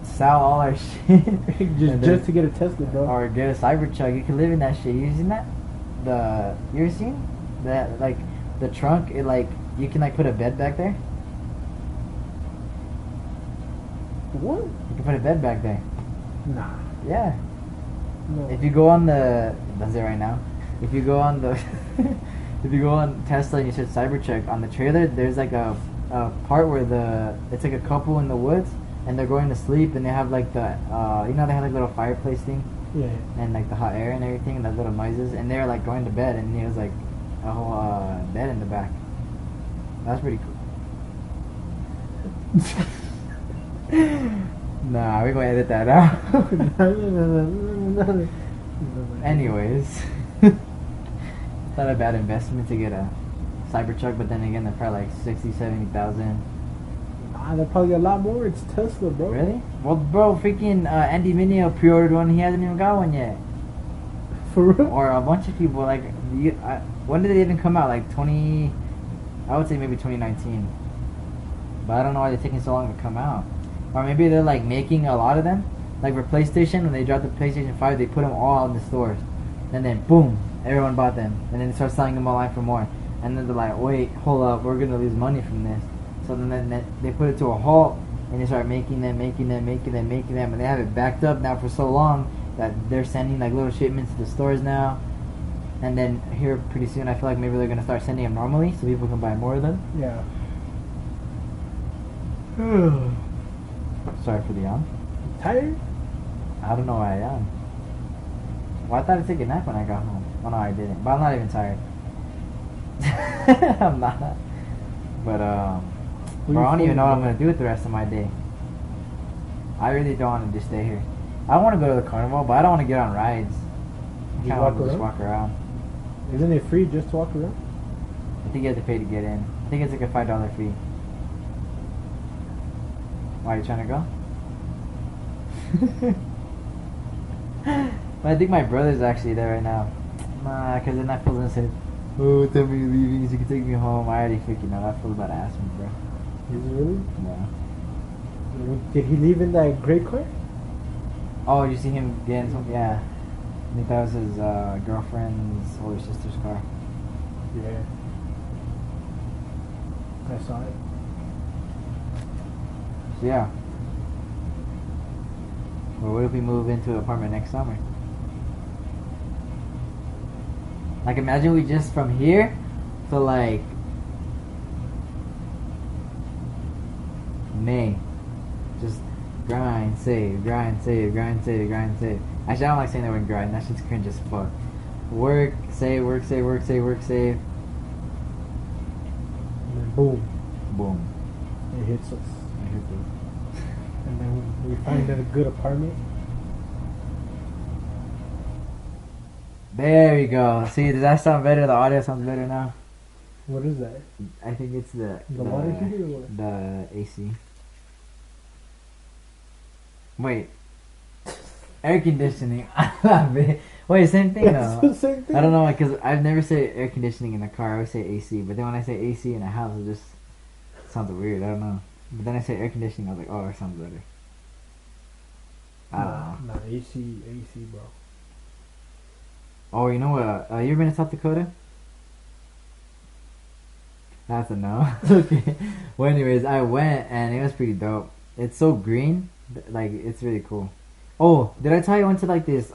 sell all our shit. And then- just to get a Tesla, bro. Or get a Cybertruck. You can live in that shit. You seen that? You ever seen that? Like the trunk, it like you can like put a bed back there. What? You can put a bed back there. Nah. Yeah. No. If you go on the, it does it right now. If you go on the, if you go on Tesla and you search Cybertruck on the trailer, there's like a part where it's like a couple in the woods and they're going to sleep and they have like the they have like little fireplace thing Yeah. and like the hot air and everything and the little noises and they're like going to bed and there's like a whole bed in the back. That's pretty cool. Nah, we're gonna edit that out. No. Anyways, it's not a bad investment to get a Cybertruck, but then again, they're probably like 60,000, 70,000. Nah, they're probably a lot more. It's Tesla, bro. Really? Well, bro, freaking Andy Mineo pre-ordered one. He hasn't even got one yet. For real? Or a bunch of people. Like, when did they even come out? Like I would say maybe 2019. But I don't know why they're taking so long to come out. Or maybe they're like making a lot of them. Like for PlayStation, when they dropped the PlayStation 5, they put them all in the stores. And then boom, everyone bought them. And then they start selling them online for more. And then they're like, wait, hold up, we're gonna lose money from this. So then they put it to a halt, and they start making them, and they have it backed up now for so long that they're sending like little shipments to the stores now. And then here pretty soon, I feel like maybe they're gonna start sending them normally, so people can buy more of them. Yeah. Sorry for the yawn. Tired? I don't know why I am. Well, I thought I'd take a nap when I got home. Oh no, I didn't. But I'm not even tired. I'm not. But bro, I don't even know what I'm gonna do with the rest of my day. I really don't want to just stay here. I want to go to the carnival, but I don't want to get on rides. I Just kind walk of just around? walk around. Isn't it free just to walk around? I think you have to pay to get in. I think it's like a $5 fee. Why are you trying to go? But I think my brother's actually there right now. Nah, because then that fool's gonna say, oh, tell me you're leaving so you can take me home. I already freaking know. That fool's about to ask me, bro. Is it really? Yeah. Did he leave in that gray car? Oh, you see him getting something? Yeah. I think that was his girlfriend's older sister's car. Yeah. I saw it. So yeah. Well, what if we move into an apartment next summer? Like, imagine we just from here to like May. Just grind, save, grind, save, grind, save, grind, save. Actually, I don't like saying that word grind. That shit's cringe as fuck. Work, save, work, save, work, save, work, save. And then boom, Boom. it hits us. I hit this. And then we find a good apartment. There you go. See, does that sound better? The audio sounds better now. What is that? I think it's the water heater or what? the AC. Wait, air conditioning. Wait, same thing It's though. the same thing. I don't know because I've never said air conditioning in the car. I always say AC, but then when I say AC in a house, it just sounds weird. I don't know. But then I say air conditioning. I was like, oh, it sounds better. I don't know. Nah, AC, bro. Oh, you know what? You ever been to South Dakota? That's a no. Okay. Well, anyways, I went and it was pretty dope. It's so green, like it's really cool. Oh, did I tell you I went to like this?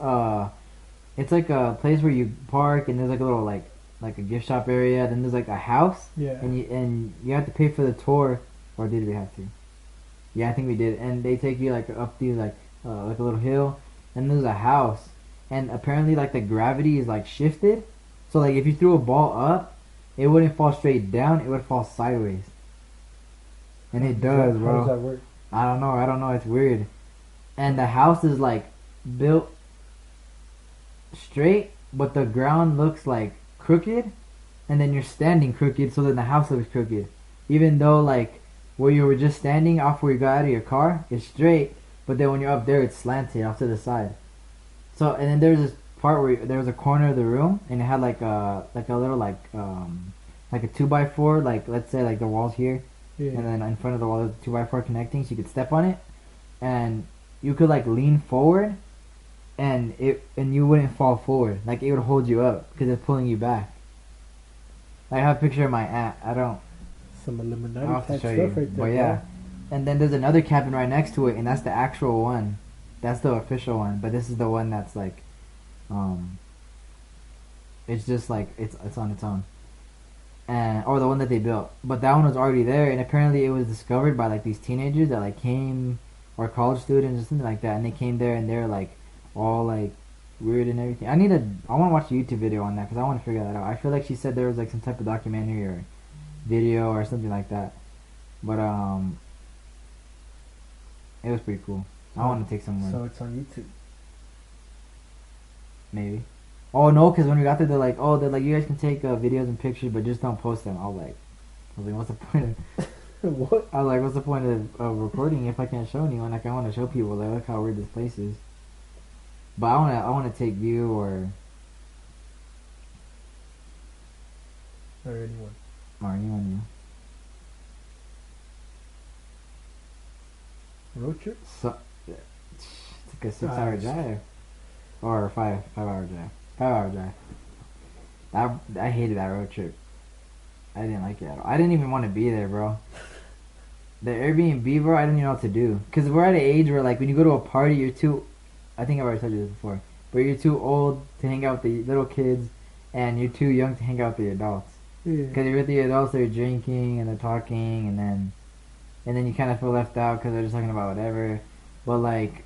It's like a place where you park and there's like a little like a gift shop area. Then there's like a house. Yeah. And you have to pay for the tour, or did we have to? Yeah, I think we did. And they take you like up these like a little hill, and there's a house. And apparently, like the gravity is like shifted, so like if you threw a ball up, it wouldn't fall straight down; it would fall sideways. And it does, How bro. does that work? I don't know. It's weird. And the house is like built straight, but the ground looks like crooked, and then you're standing crooked, so then the house looks crooked. Even though like where you were just standing off where you got out of your car is straight, but then when you're up there, it's slanted off to the side. So and then there's this part where there was a corner of the room, and it had like a little like a 2x4, like let's say like the walls here, Yeah. and then in front of the wall there's a 2x4 connecting, so you could step on it, and you could like lean forward, and you wouldn't fall forward, like it would hold you up because it's pulling you back. I have a picture of my aunt. I don't. Some Illuminati I'll have to type show stuff you. right there. But yeah, and then there's another cabin right next to it, and that's the actual one. That's the official one. But this is the one that's like, it's just like it's on its own, and or the one that they built. But that one was already there, and apparently it was discovered by like these teenagers that like came, or college students or something like that, and they came there and they're like all like weird and everything. I want to watch a YouTube video on that because I want to figure that out. I feel like she said there was like some type of documentary or video or something like that, but it was pretty cool. I want to take someone. So it's on YouTube. Maybe. Oh no, because when we got there, they're like, you guys can take videos and pictures, but just don't post them. I was like, what's the point of? What? I was like, what's the point of recording if I can't show anyone? Like, I want to show people, like, look how weird this place is. But I wanna take you Or anyone. or anyone Road trip? So it's like a 6-hour drive, or a 5-hour drive. 5-hour drive. I hated that road trip. I didn't like it at all. I didn't even want to be there, bro. The Airbnb, bro, I didn't even know what to do. Because we're at an age where, like, when you go to a party, you're too... I think I've already told you this before. But you're too old to hang out with the little kids, and you're too young to hang out with the adults. Yeah. Because you're with the adults, they're drinking, and they're talking, and then you kind of feel left out because they're just talking about whatever. But, like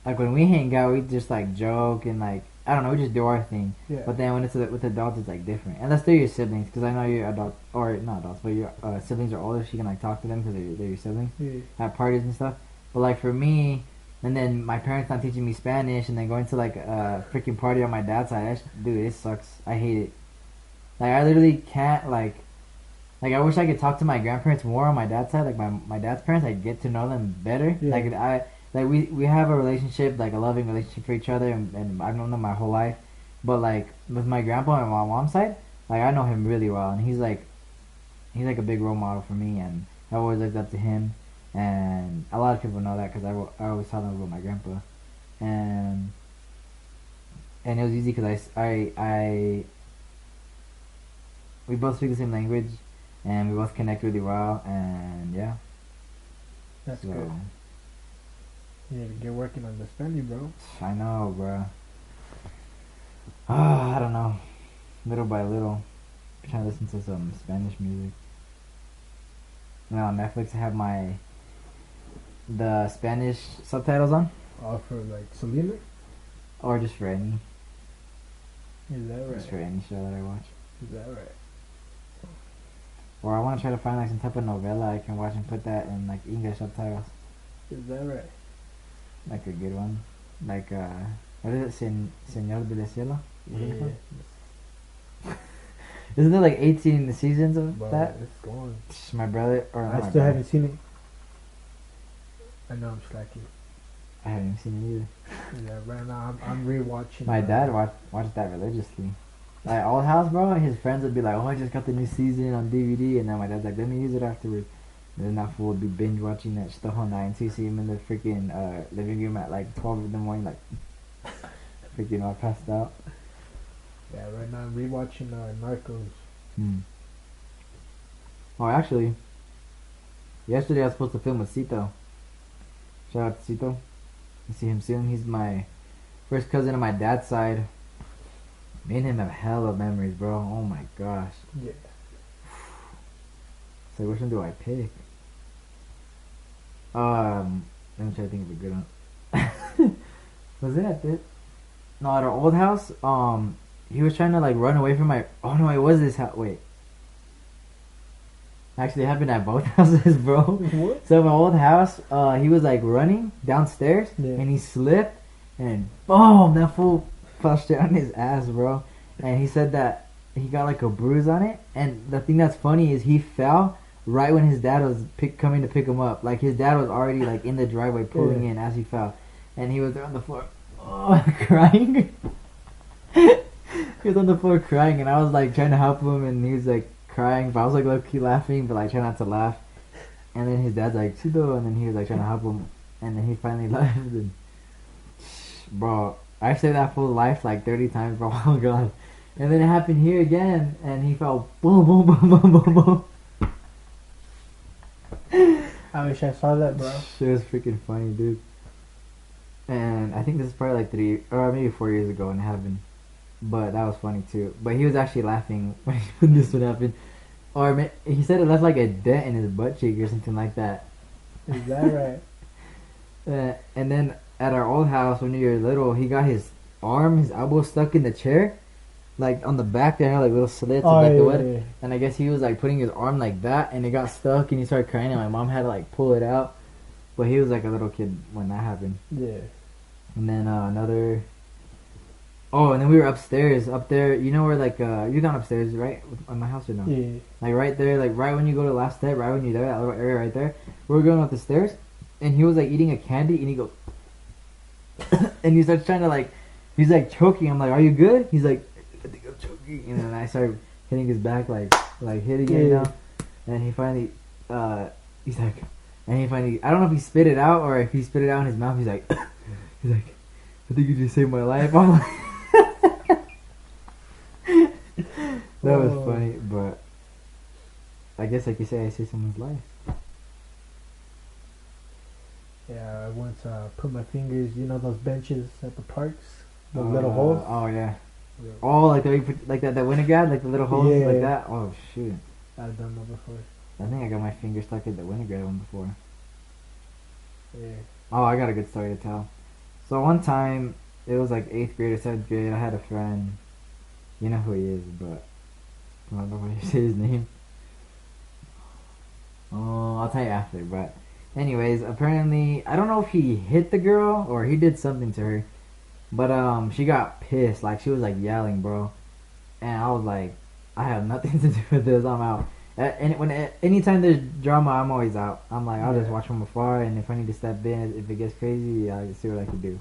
when we hang out, we just, like, joke, and, like, I don't know, we just do our thing. Yeah. But then when it's with adults, it's like different. Unless they're your siblings, because I know your adult or not adults, but your siblings are older, so you can like talk to them because they're your siblings Yeah. at parties and stuff. But like for me, and then my parents not teaching me Spanish, and then going to like a freaking party on my dad's side, dude, it sucks. I hate it. Like I literally can't like I wish I could talk to my grandparents more on my dad's side. Like my dad's parents, I get to know them better. Yeah. Like we have a relationship, like a loving relationship for each other, and I've known them my whole life. But like with my grandpa and my mom's side, like I know him really well, and he's like a big role model for me, and I always looked up to him. And a lot of people know that because I always tell them about my grandpa, and it was easy because we both speak the same language, and we both connect really well, and yeah. That's So, good. You need to get working on the Spanish, bro. I know, bro. I don't know. Little by little, I'm trying to listen to some Spanish music. Now on Netflix, I have my the Spanish subtitles on, For like Selena? or just for any, Is that right? just for any show that I watch. Is that right? Or I want to try to find like some type of novella I can watch and put that in like English subtitles, Is that right? like a good one, like what is it, Señor del Cielo? Is it called? Isn't there like 18 seasons of But that? it's going. My brother, or not I my still brother. haven't seen it. I know I'm slacking. I haven't seen it either. Yeah, right now I'm rewatching. My dad watched that religiously. Like Old House, bro. His friends would be like, "Oh, I just got the new season on DVD," and then my dad's like, "Let me use it afterwards." And then that fool would be binge watching that shit the whole night. So you see him in the freaking living room at like 12 in the morning, like freaking all passed out. Yeah, right now I'm rewatching Narcos. Oh, actually, yesterday I was supposed to film with Cito. Shout out to Cito. You see him soon. He's my first cousin on my dad's side. Me and him have hella memories, bro. Oh my gosh. Yeah. So which one do I pick? Let me try to think of a good one. Was it at this? No, at our old house. He was trying to like run away from my. Oh no, it was this house. Wait. Actually, it happened at both houses, bro. What? So my old house, he was like running downstairs, Yeah. and he slipped, and boom, that fool fell straight on his ass, bro. And he said that he got like a bruise on it. And the thing that's funny is he fell right when his dad was coming to pick him up. Like his dad was already like in the driveway pulling in as he fell, and he was there on the floor, crying. He was on the floor crying, and I was like trying to help him, and he was like crying, but I was like low key laughing, but like trying not to laugh. And then his dad's like, "Chido," and then he was like trying to help him, and then he finally left. And bro, I saved that fool's life like 30 times, bro. Oh god. And then it happened here again, and he fell boom, boom, boom, boom, boom, boom. I wish I saw that, bro. Shit was freaking funny, dude. And I think this is probably like 3 or maybe 4 years ago when it happened. But that was funny too. But he was actually laughing when this one happened. Or he said it left like a dent in his butt cheek or something like that. Is that right? And then at our old house when you were little, he got his elbow stuck in the chair. Like on the back there, like little slits Oh, like yeah, the wood. yeah, yeah. And I guess he was like putting his arm like that, and it got stuck, and he started crying, and my mom had to like pull it out. But he was like a little kid when that happened. Yeah. And then another. Oh, and then we were upstairs, up there. You know where like you gone upstairs, right? On my house or no? Yeah. Like right there, like right when you go to the last step, right when you're there, that little area right there. We were going up the stairs, and he was like eating a candy, and he goes, and he starts trying to like, he's like choking. I'm like, "Are you good?" He's like, "I think I'm choking," and then I started hitting his back, like hitting it, you Yeah. know. And he finally, he's like, and he finally, I don't know if he spit it out or if he spit it out in his mouth. He's like, "I think you just saved my life." I'm like, that was Oh. funny, but I guess like you say, I saved someone's life. Yeah, I once put my fingers, you know those benches at the parks? Those little holes? Oh yeah. Yeah. Oh, like like that Winograd, like the little holes Yeah. like that. Oh shoot. I've done that before. I think I got my finger stuck in the Winograd one before. Yeah. Oh, I got a good story to tell. So one time, it was like 8th grade or 7th grade. I had a friend. You know who he is, but I don't know why you say his name. Oh, I'll tell you after. But anyways, apparently, I don't know if he hit the girl or he did something to her. But she got pissed. Like she was like yelling, bro. And I was like, I have nothing to do with this. I'm out. Anytime there's drama, I'm always out. I'm like, I'll just watch from afar, and if I need to step in, if it gets crazy, I'll see what I can do.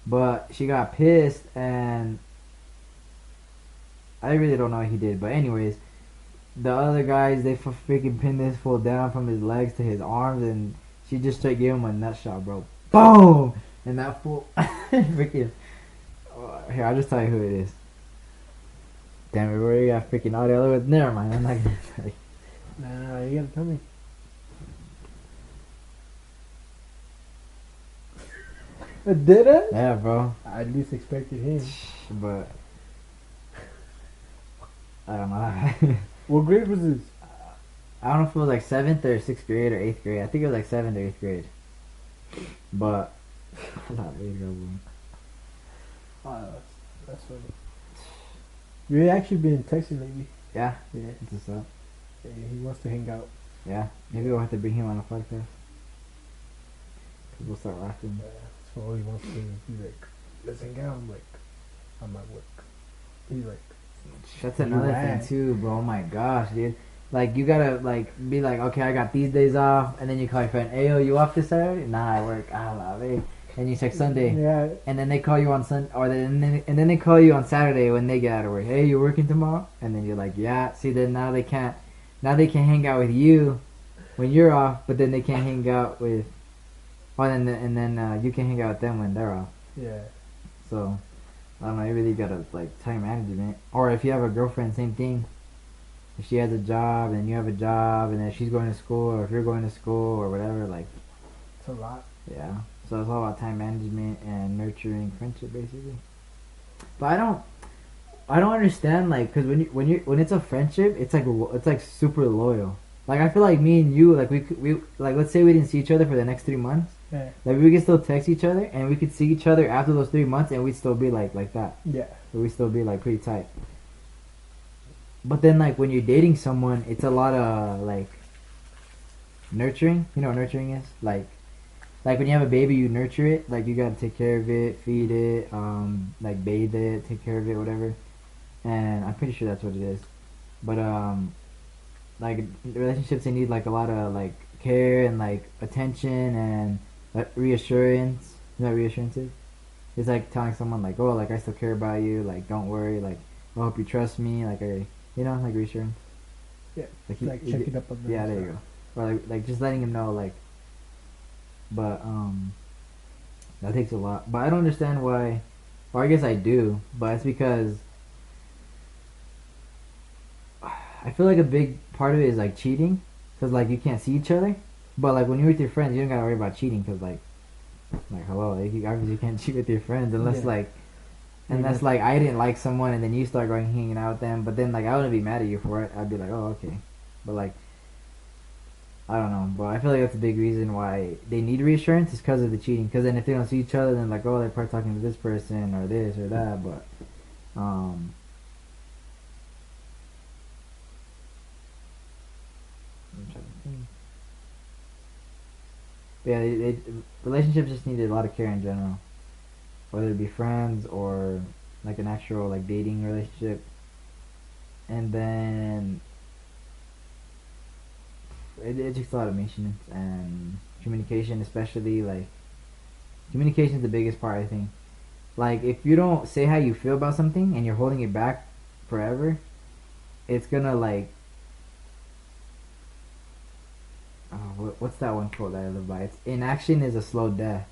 But she got pissed, and I really don't know what he did. But anyways, the other guys, they freaking pinned this fool down from his legs to his arms, and she just straight gave him a nut shot, bro. Boom! And that fool, freaking. Here, I'll just tell you who it is. Damn it, bro, you got freaking audio. Never mind, I'm not gonna tell you. Nah, you gotta tell me. Did it? Yeah, bro. I at least expected him. But I don't know. What grade was this? I don't know if it was like 7th or 6th grade or 8th grade. I think it was like 7th or 8th grade. But La Verga, bro. Oh, that's funny. We've actually been texting lately. Yeah, Yeah. what's up? Yeah, he wants to hang out. Yeah, maybe we'll have to bring him on a podcast. Cause we'll start laughing. So all he wants to do is be like, let's hang out. I'm like, I'm at work. He's like, That's You another right. thing too, bro. Oh my gosh, dude. Like you gotta like be like, okay, I got these days off, and then you call your friend, hey yo, you off this Saturday? Nah, I work. Ah, la ve. And you check Sunday, yeah, and then they call you on Sun, or then they call you on Saturday when they get out of work. Hey, you working tomorrow? And then you're like, yeah. See, then now they can't hang out with you when you're off, but then they can't hang out with, oh, and then you can hang out with them when they're off. yeah. So I don't know. You really gotta like time management, or if you have a girlfriend, same thing. If she has a job and you have a job, and then she's going to school, or if you're going to school or whatever, like It's a lot. yeah. So it's all about time management and nurturing friendship, basically. But I don't understand like because when it's a friendship, it's like super loyal. Like I feel like me and you, like we like let's say we didn't see each other for the next 3 months, Yeah. like we could still text each other and we could see each other after those 3 months and we'd still be like that. Yeah. We'd still be like pretty tight. But then like when you're dating someone, it's a lot of like nurturing. You know what nurturing is? Like when you have a baby, you nurture it. Like you gotta take care of it, feed it, like bathe it, take care of it, whatever. And I'm pretty sure that's what it is. But like relationships, they need like a lot of like care and like attention and reassurance. You know what reassurance is? It's like telling someone like, oh, like I still care about you. Like don't worry. Like I hope you trust me. Like like reassurance. Yeah. Like, Like checking up on them. yeah, there you go. Or like just letting him know like. But that takes a lot. But I don't understand why. Or I guess I do. But it's because I feel like a big part of it is like cheating, because like you can't see each other. But like when you're with your friends, you don't gotta worry about cheating, because like hello, like, you obviously can't cheat with your friends unless Yeah. like unless like I didn't like someone and then you start going hanging out with them. But then like I wouldn't be mad at you for it. I'd be like, oh okay. But like I don't know, but I feel like that's a big reason why they need reassurance is because of the cheating. Because then if they don't see each other, then like, oh, they're probably talking to this person or this or that. But I'm trying to think. But yeah, relationships just need a lot of care in general, whether it be friends or like an actual like dating relationship. And then it takes a lot of maintenance and communication, especially like communication is the biggest part, I think. Like if you don't say how you feel about something and you're holding it back forever, it's gonna like what's that one quote that I live by? It's inaction is a slow death.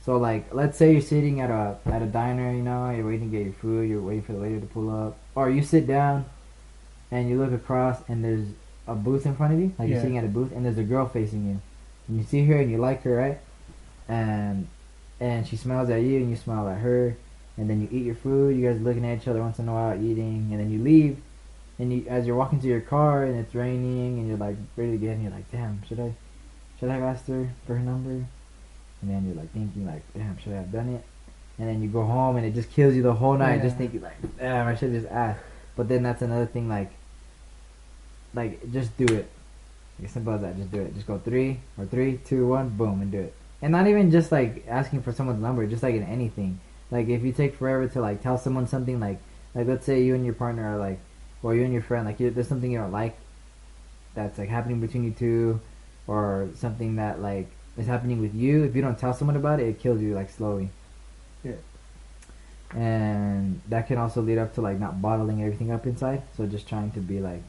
So like let's say you're sitting at a diner, you're waiting to get your food, you're waiting for the waiter to pull up, or you sit down and you look across and there's a booth in front of you, like you're sitting at a booth and there's a girl facing you, and you see her and you like her, right? And she smiles at you and you smile at her, and then you eat your food. You guys are looking at each other once in a while eating, and then you leave, and as you're walking to your car and it's raining and you're like ready to get in, you're like, damn, should I have asked her for her number? And then you're like thinking like, damn, should I have done it? And then you go home and it just kills you the whole night, just thinking like, damn, I should have just asked. But then that's another thing, like just do it. As simple as that. Just do it. Just go 3 or 3, 2, 1, boom, and do it. And not even just like asking for someone's number, just like in anything. Like if you take forever to like tell someone something, like let's say you and your partner are like, or you and your friend, like there's something you don't like that's like happening between you two, or something that like is happening with you. If you don't tell someone about it, it kills you like slowly. Yeah. And that can also lead up to like not bottling everything up inside. So just trying to be like,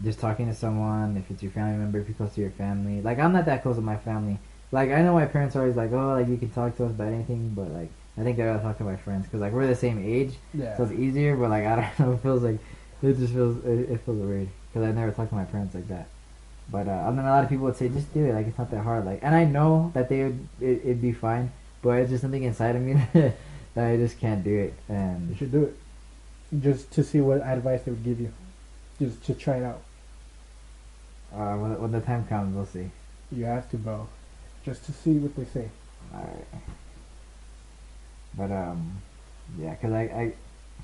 just talking to someone, if it's your family member, if you're close to your family. Like I'm not that close with my family. Like I know my parents are always like, oh, like you can talk to us about anything, but like I think I gotta talk to my friends because like we're the same age, so it's easier. But like I don't know, it feels it feels weird because I never talked to my parents like that. But I mean, a lot of people would say just do it, like it's not that hard. Like, and I know that it'd be fine, but it's just something inside of me that I just can't do it. And you should do it just to see what advice they would give you, just to try it out. when the time comes, we'll see. You have to, bro. just to see what they say. Alright. But, yeah, because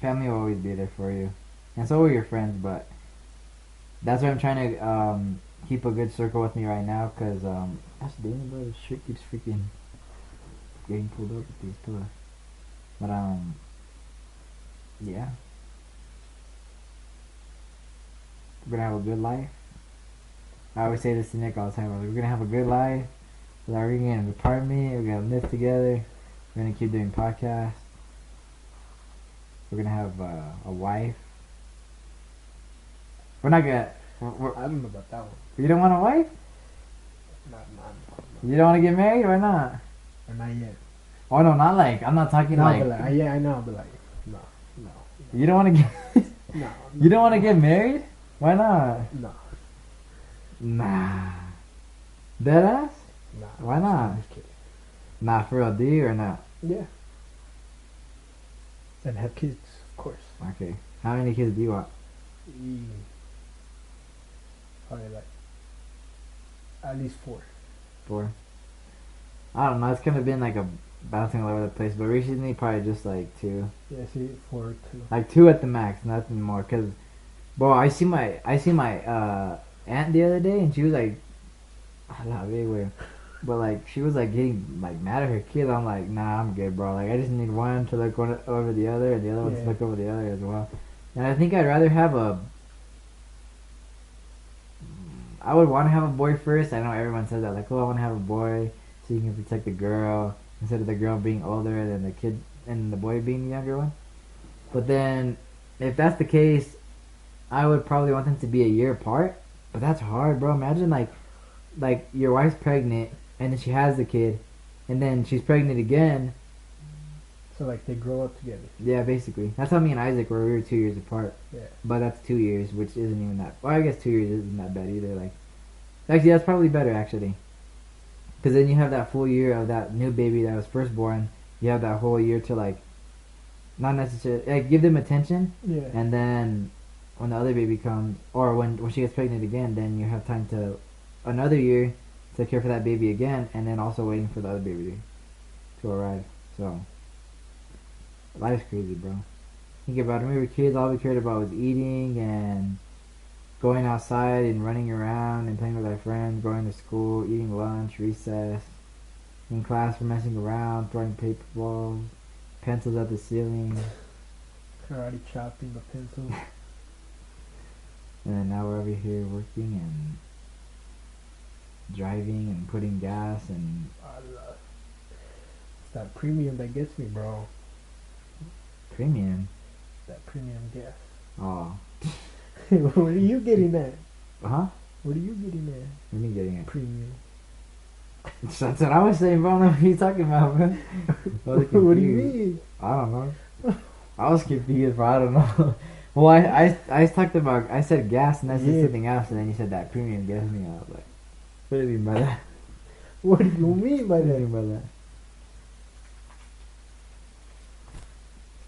family will always be there for you. And so will your friends, but that's why I'm trying to, keep a good circle with me right now, because, that's Damon, bro. This shit keeps freaking getting pulled up with these pillars. But, yeah. We're gonna have a good life. I always say this to Nick all the time. We're gonna have a good life. We're gonna get an apartment. We're gonna live together. We're gonna keep doing podcasts. We're gonna have a wife. We're not gonna. I don't know about that one. You don't want a wife? Not. You don't want to get married? Why not? Or not yet. Oh no, not like. I'm not talking No, like. but like, yeah, I know, but like, no. You don't want to get. No. You don't want to get married? Why not? No. Nah. Dead ass? Nah. Why not? I'm just kidding. Nah, for real, do you or not? Yeah. And have kids, of course. Okay. How many kids do you want? Probably like at least 4. 4. I don't know. It's kind of been like a bouncing all over the place, but recently probably just like 2. Yeah, see, 4 too. Like 2 at the max, nothing more. Cause, bro, I see my aunt the other day, and she was like, not very weird, but like she was like getting like mad at her kids. I'm like, nah, I'm good, bro. Like I just need one to look over the other, and the other one to look over the other as well. And I think I'd rather have a. I would want to have a boy first. I know everyone says that, like, oh, I want to have a boy so you can protect the girl instead of the girl being older than the kid and the boy being the younger one. But then, if that's the case, I would probably want them to be a year apart. But that's hard, bro. Imagine like your wife's pregnant and then she has the kid, and then she's pregnant again. So like they grow up together. Yeah, basically. That's how me and Isaac were. We were 2 years apart. Yeah. But that's 2 years, which isn't even that. Well, I guess 2 years isn't that bad either. Like, actually, that's probably better actually, because then you have that full year of that new baby that was first born. You have that whole year to like, not necessarily like give them attention, Yeah. and then when the other baby comes, or when she gets pregnant again, then you have time to another year to care for that baby again, and then also waiting for the other baby to arrive. So. Life's crazy, bro. Think about it. When we were kids, all we cared about was eating and going outside and running around and playing with our friends, going to school, eating lunch, recess, in class for messing around, throwing paper balls, pencils at the ceiling. Karate chopping the pencil. And then now we're over here working and driving and putting gas and... It's that premium that gets me, bro. Premium? That premium gas. Oh. What are you getting at? Huh? What are you getting at? What are you getting at? Premium. That's what I was saying, bro. I don't know what you're talking about, bro. What do you mean? I don't know. I was confused, bro. I don't know. Well, I talked about, I said gas and I said something else, and then you said that premium gas me. I was like, what do you mean by that? What do you mean by What do you that? mean by that?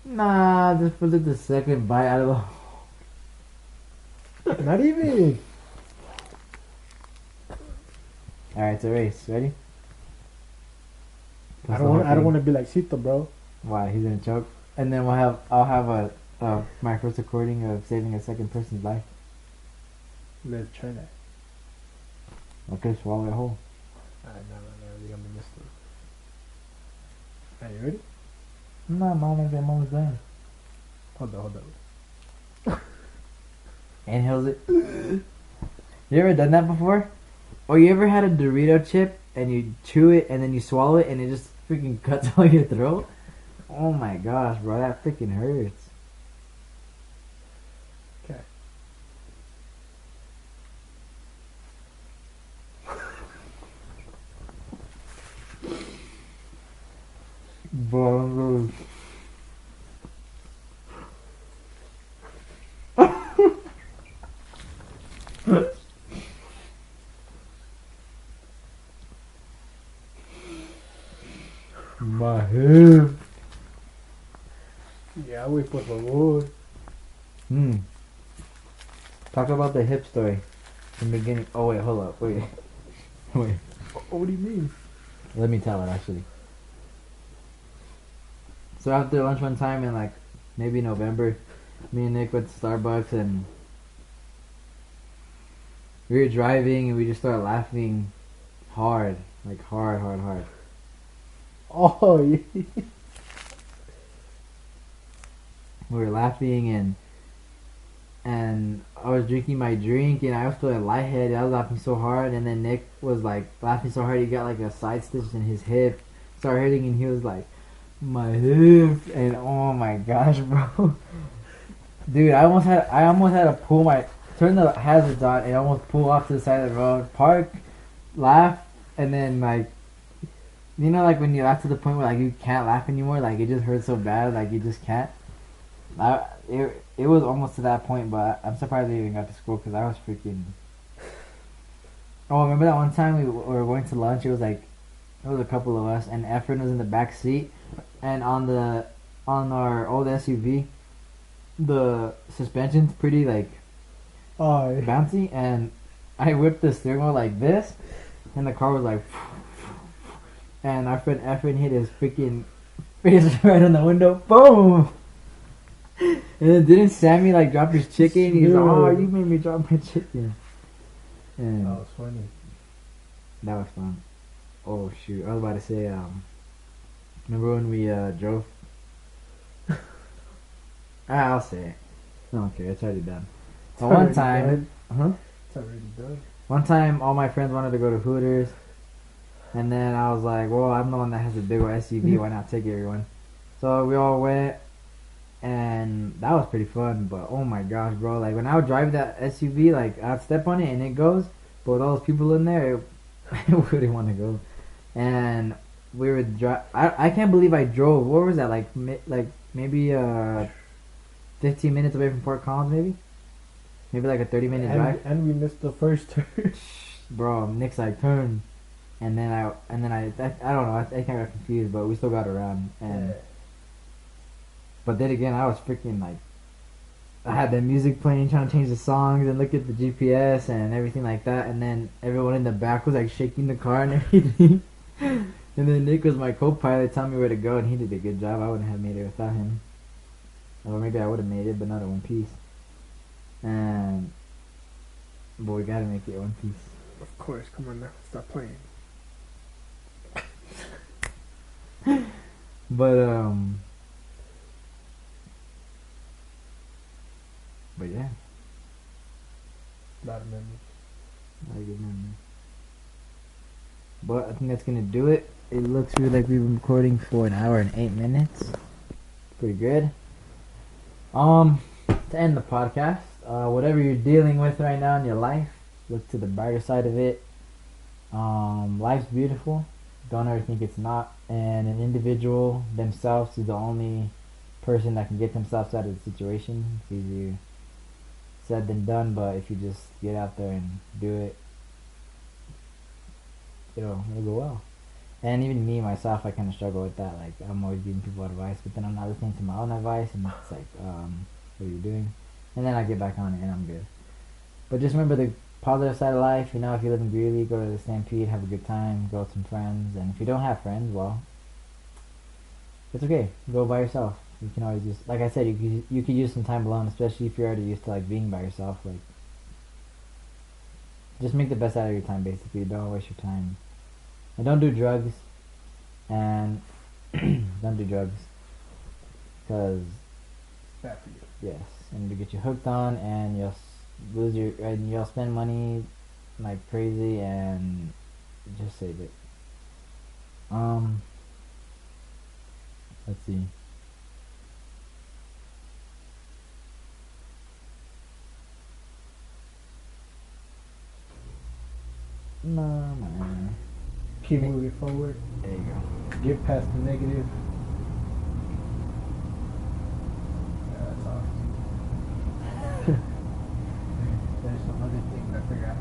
Nah, just put the second bite out of the... Not even. Alright, it's a race. Ready? I don't want to be like Sito, bro. Why? He's gonna choke? And then I'll have my first recording of saving a second person's life. Let's try that. Okay, swallow it whole. Alright, no, you're gonna miss it. Are you ready? No, I'm almost done. Hold on. Inhales it. You ever done that before? Or you ever had a Dorito chip and you chew it and then you swallow it and it just freaking cuts out your throat? Oh my gosh, bro, that freaking hurts. Okay. Bro, my head. Yeah, wait, por favor. Talk about the hip story from the beginning. Oh wait, hold up, wait. What do you mean? Let me tell it actually. So after lunch one time in like maybe November, me and Nick went to Starbucks and we were driving and we just started laughing hard, like hard, hard, hard. Oh, yeah. We were laughing and I was drinking my drink and I was feeling lightheaded. I was laughing so hard and then Nick was like laughing so hard he got like a side stitch in his hip, started hurting and he was like, my hip, and oh my gosh, bro. Dude, I almost had to turn the hazards on and almost pull off to the side of the road, park, laugh, and then like, you know, like when you laugh to the point where like you can't laugh anymore, like it just hurts so bad, like you just can't. It was almost to that point, but I'm surprised I even got to school because I was freaking. Oh, remember that one time we were going to lunch? It was a couple of us, and Efren was in the back seat, and on our old SUV, the suspension's pretty like Oh, yeah. bouncy, and I whipped the steering wheel like this, and the car was like, and our friend Efren hit his freaking face right on the window, boom. And then didn't Sammy like drop his chicken? He's like, oh, you made me drop my chicken. And That was funny. that was fun. Oh shoot, I was about to say, remember when we drove? I'll say it. I don't care, it's already done. It's But one already time, done. huh? It's already done. One time, all my friends wanted to go to Hooters, and then I was like, well, I'm the one that has a big old SUV, why not take everyone? So we all went, and that was pretty fun, but oh my gosh, bro, like when I would drive that SUV, like I'd step on it and it goes, but with all those people in there, I wouldn't want to go. And we would drive, I can't believe I drove, what was that, like maybe 15 minutes away from Fort Collins, maybe like a 30-minute drive. And we missed the first turn. Bro, Nick's like turn, and then I don't know. I think I got confused, but we still got around. And Yeah. but then again, I was freaking like, I had the music playing, trying to change the songs and look at the GPS and everything like that. And then everyone in the back was like shaking the car and everything. And then Nick was my co-pilot, telling me where to go, and he did a good job. I wouldn't have made it without him, or maybe I would have made it, but not in one piece. And but we gotta make it one piece. Of course, come on now, stop playing. But yeah, A lot of memories. not a good memory. But I think that's gonna do it. It looks really like we've been recording for an hour and 8 minutes. Pretty good. To end the podcast, whatever you're dealing with right now in your life, look to the brighter side of it. Life's beautiful. Don't ever think it's not. And an individual themselves is the only person that can get themselves out of the situation. It's easier said than done, but if you just get out there and do it, it'll go well. And even me myself, I kind of struggle with that. Like I'm always giving people advice, but then I'm not listening to my own advice, and it's like, what are you doing? And then I get back on it, and I'm good. But just remember the positive side of life. You know, if you live in Greeley, go to the Stampede, have a good time, go with some friends. And if you don't have friends, well, it's okay. Go by yourself. You can always just, like I said, you could use some time alone, especially if you're already used to like being by yourself. Like, just make the best out of your time. Basically, don't waste your time. And don't do drugs. And don't do drugs, because Bad for you. yes, and to get you hooked on, and you'll spend money like crazy, and just save it. Let's see. No, man. Keep moving forward. There you go. Get past the negative. Yeah, that's awesome. There's some other things I forgot.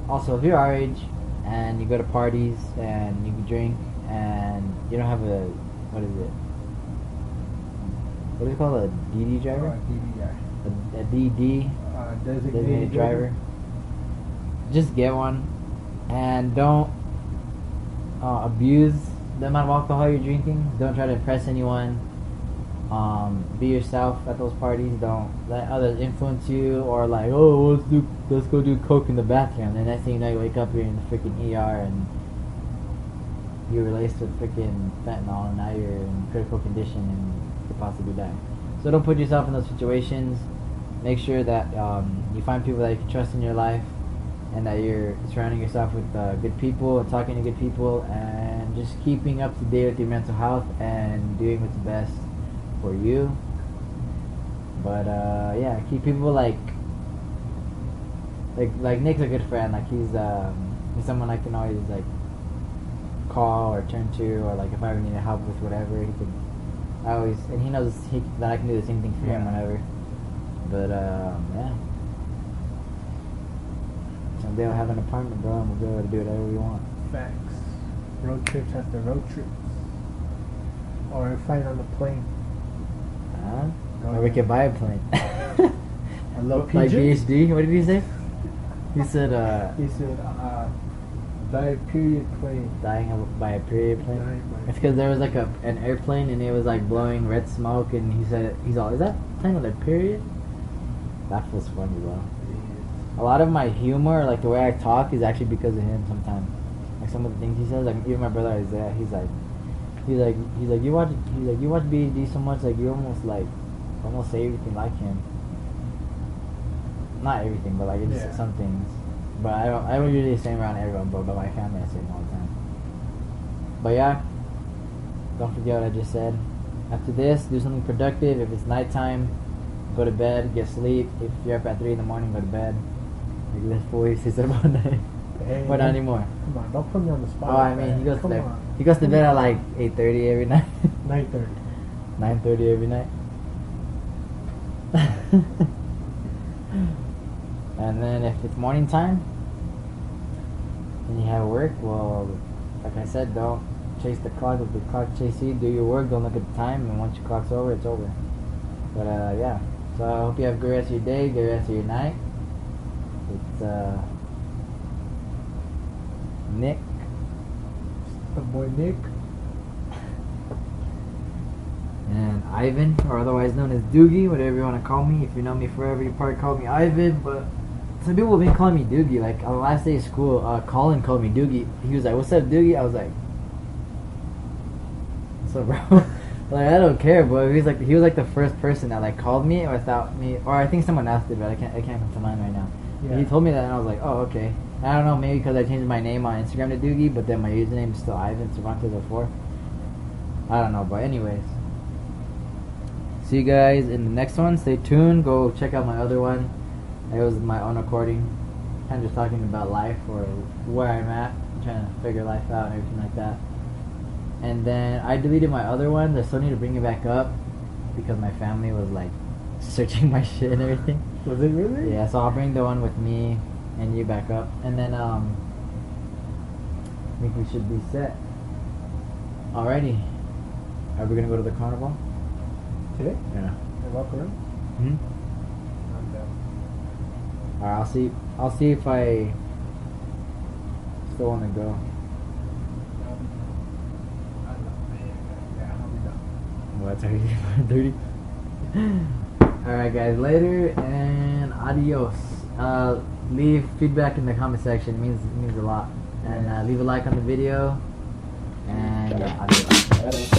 Also, if you're our age and you go to parties and you can drink and you don't have a, what is it? What is it called? A DD driver? DDI. A DD, Designated designated driver. Just get one. And don't abuse the amount of alcohol you're drinking. Don't try to impress anyone. Be yourself at those parties. Don't let others influence you, or like, oh, let's go do coke in the bathroom. And the next thing you know, you wake up, you're in the freaking ER, and you were laced with freaking fentanyl, and now you're in critical condition and could possibly die. So don't put yourself in those situations. Make sure that you find people that you can trust in your life, and that you're surrounding yourself with good people and talking to good people, and just keeping up to date with your mental health and doing what's best for you. But yeah, keep people like Nick's a good friend. Like he's someone I can always like call or turn to, or like if I ever need help with whatever, he can. And he knows that I can do the same thing for him whenever. But yeah. Someday I'll have an apartment, bro, and we'll be able to do whatever we want. Facts. Road trips after road trips. Or flying on the plane. Or we can buy a plane. I love like PJ. PhD. What did he say? He said, period plane. Dying by a period plane. Dying by a It's because there was like an airplane and it was like blowing red smoke, and he said, he's all, is that plane on a period? That was funny, bro. A lot of my humor, like the way I talk, is actually because of him sometimes. Like some of the things he says, like even my brother Isaiah, he's like you watch BD so much, like you almost say everything like him. Not everything, but like it's some things. But I don't usually say around everyone, but my family I say it all the time. But yeah, don't forget what I just said. After this, do something productive. If it's nighttime, go to bed, get sleep. If you're up at 3 in the morning, go to bed. Like this fool used to say about night. Hey, but not anymore. Come on, don't put me on the spot. Oh, I mean, he goes to bed at like 8:30 every night. 9:30. 9:30 every night. And then if it's morning time and you have work, well, like I said, don't chase the clock. If the clock chases you, do your work. Don't look at the time, and once your clock's over, it's over. But yeah. So I hope you have a good rest of your day, good rest of your night. It's Nick. The boy Nick. And Ivan, or otherwise known as Doogie, whatever you want to call me. If you know me forever, you probably call me Ivan, but some people have been calling me Doogie. Like on the last day of school, Colin called me Doogie. He was like, "What's up, Doogie?" I was like, "What's up, bro?" Like I don't care, but he was like the first person that like called me without me, or I think someone else did, but I can't come to mind right now. Yeah. He told me that, and I was like, "Oh, okay." And I don't know, maybe because I changed my name on Instagram to Doogie, but then my username is still Ivan Cervantes04. I don't know, but anyways. See you guys in the next one. Stay tuned. Go check out my other one. It was my own recording. Kind of just talking about life or where I'm at. I'm trying to figure life out and everything like that. And then I deleted my other one. I still need to bring it back up because my family was like searching my shit and everything. Was it really? Yeah, so I'll bring the one with me and you back up. And then I think we should be set. Alrighty. Are we gonna go to the carnival? Today? Yeah. And walk around? Hmm? I'm down. Alright, I'll see if I still wanna go. Well, that's already 30. Alright guys, later and adios. Leave feedback in the comment section. It means a lot. And leave a like on the video. And yeah, adios.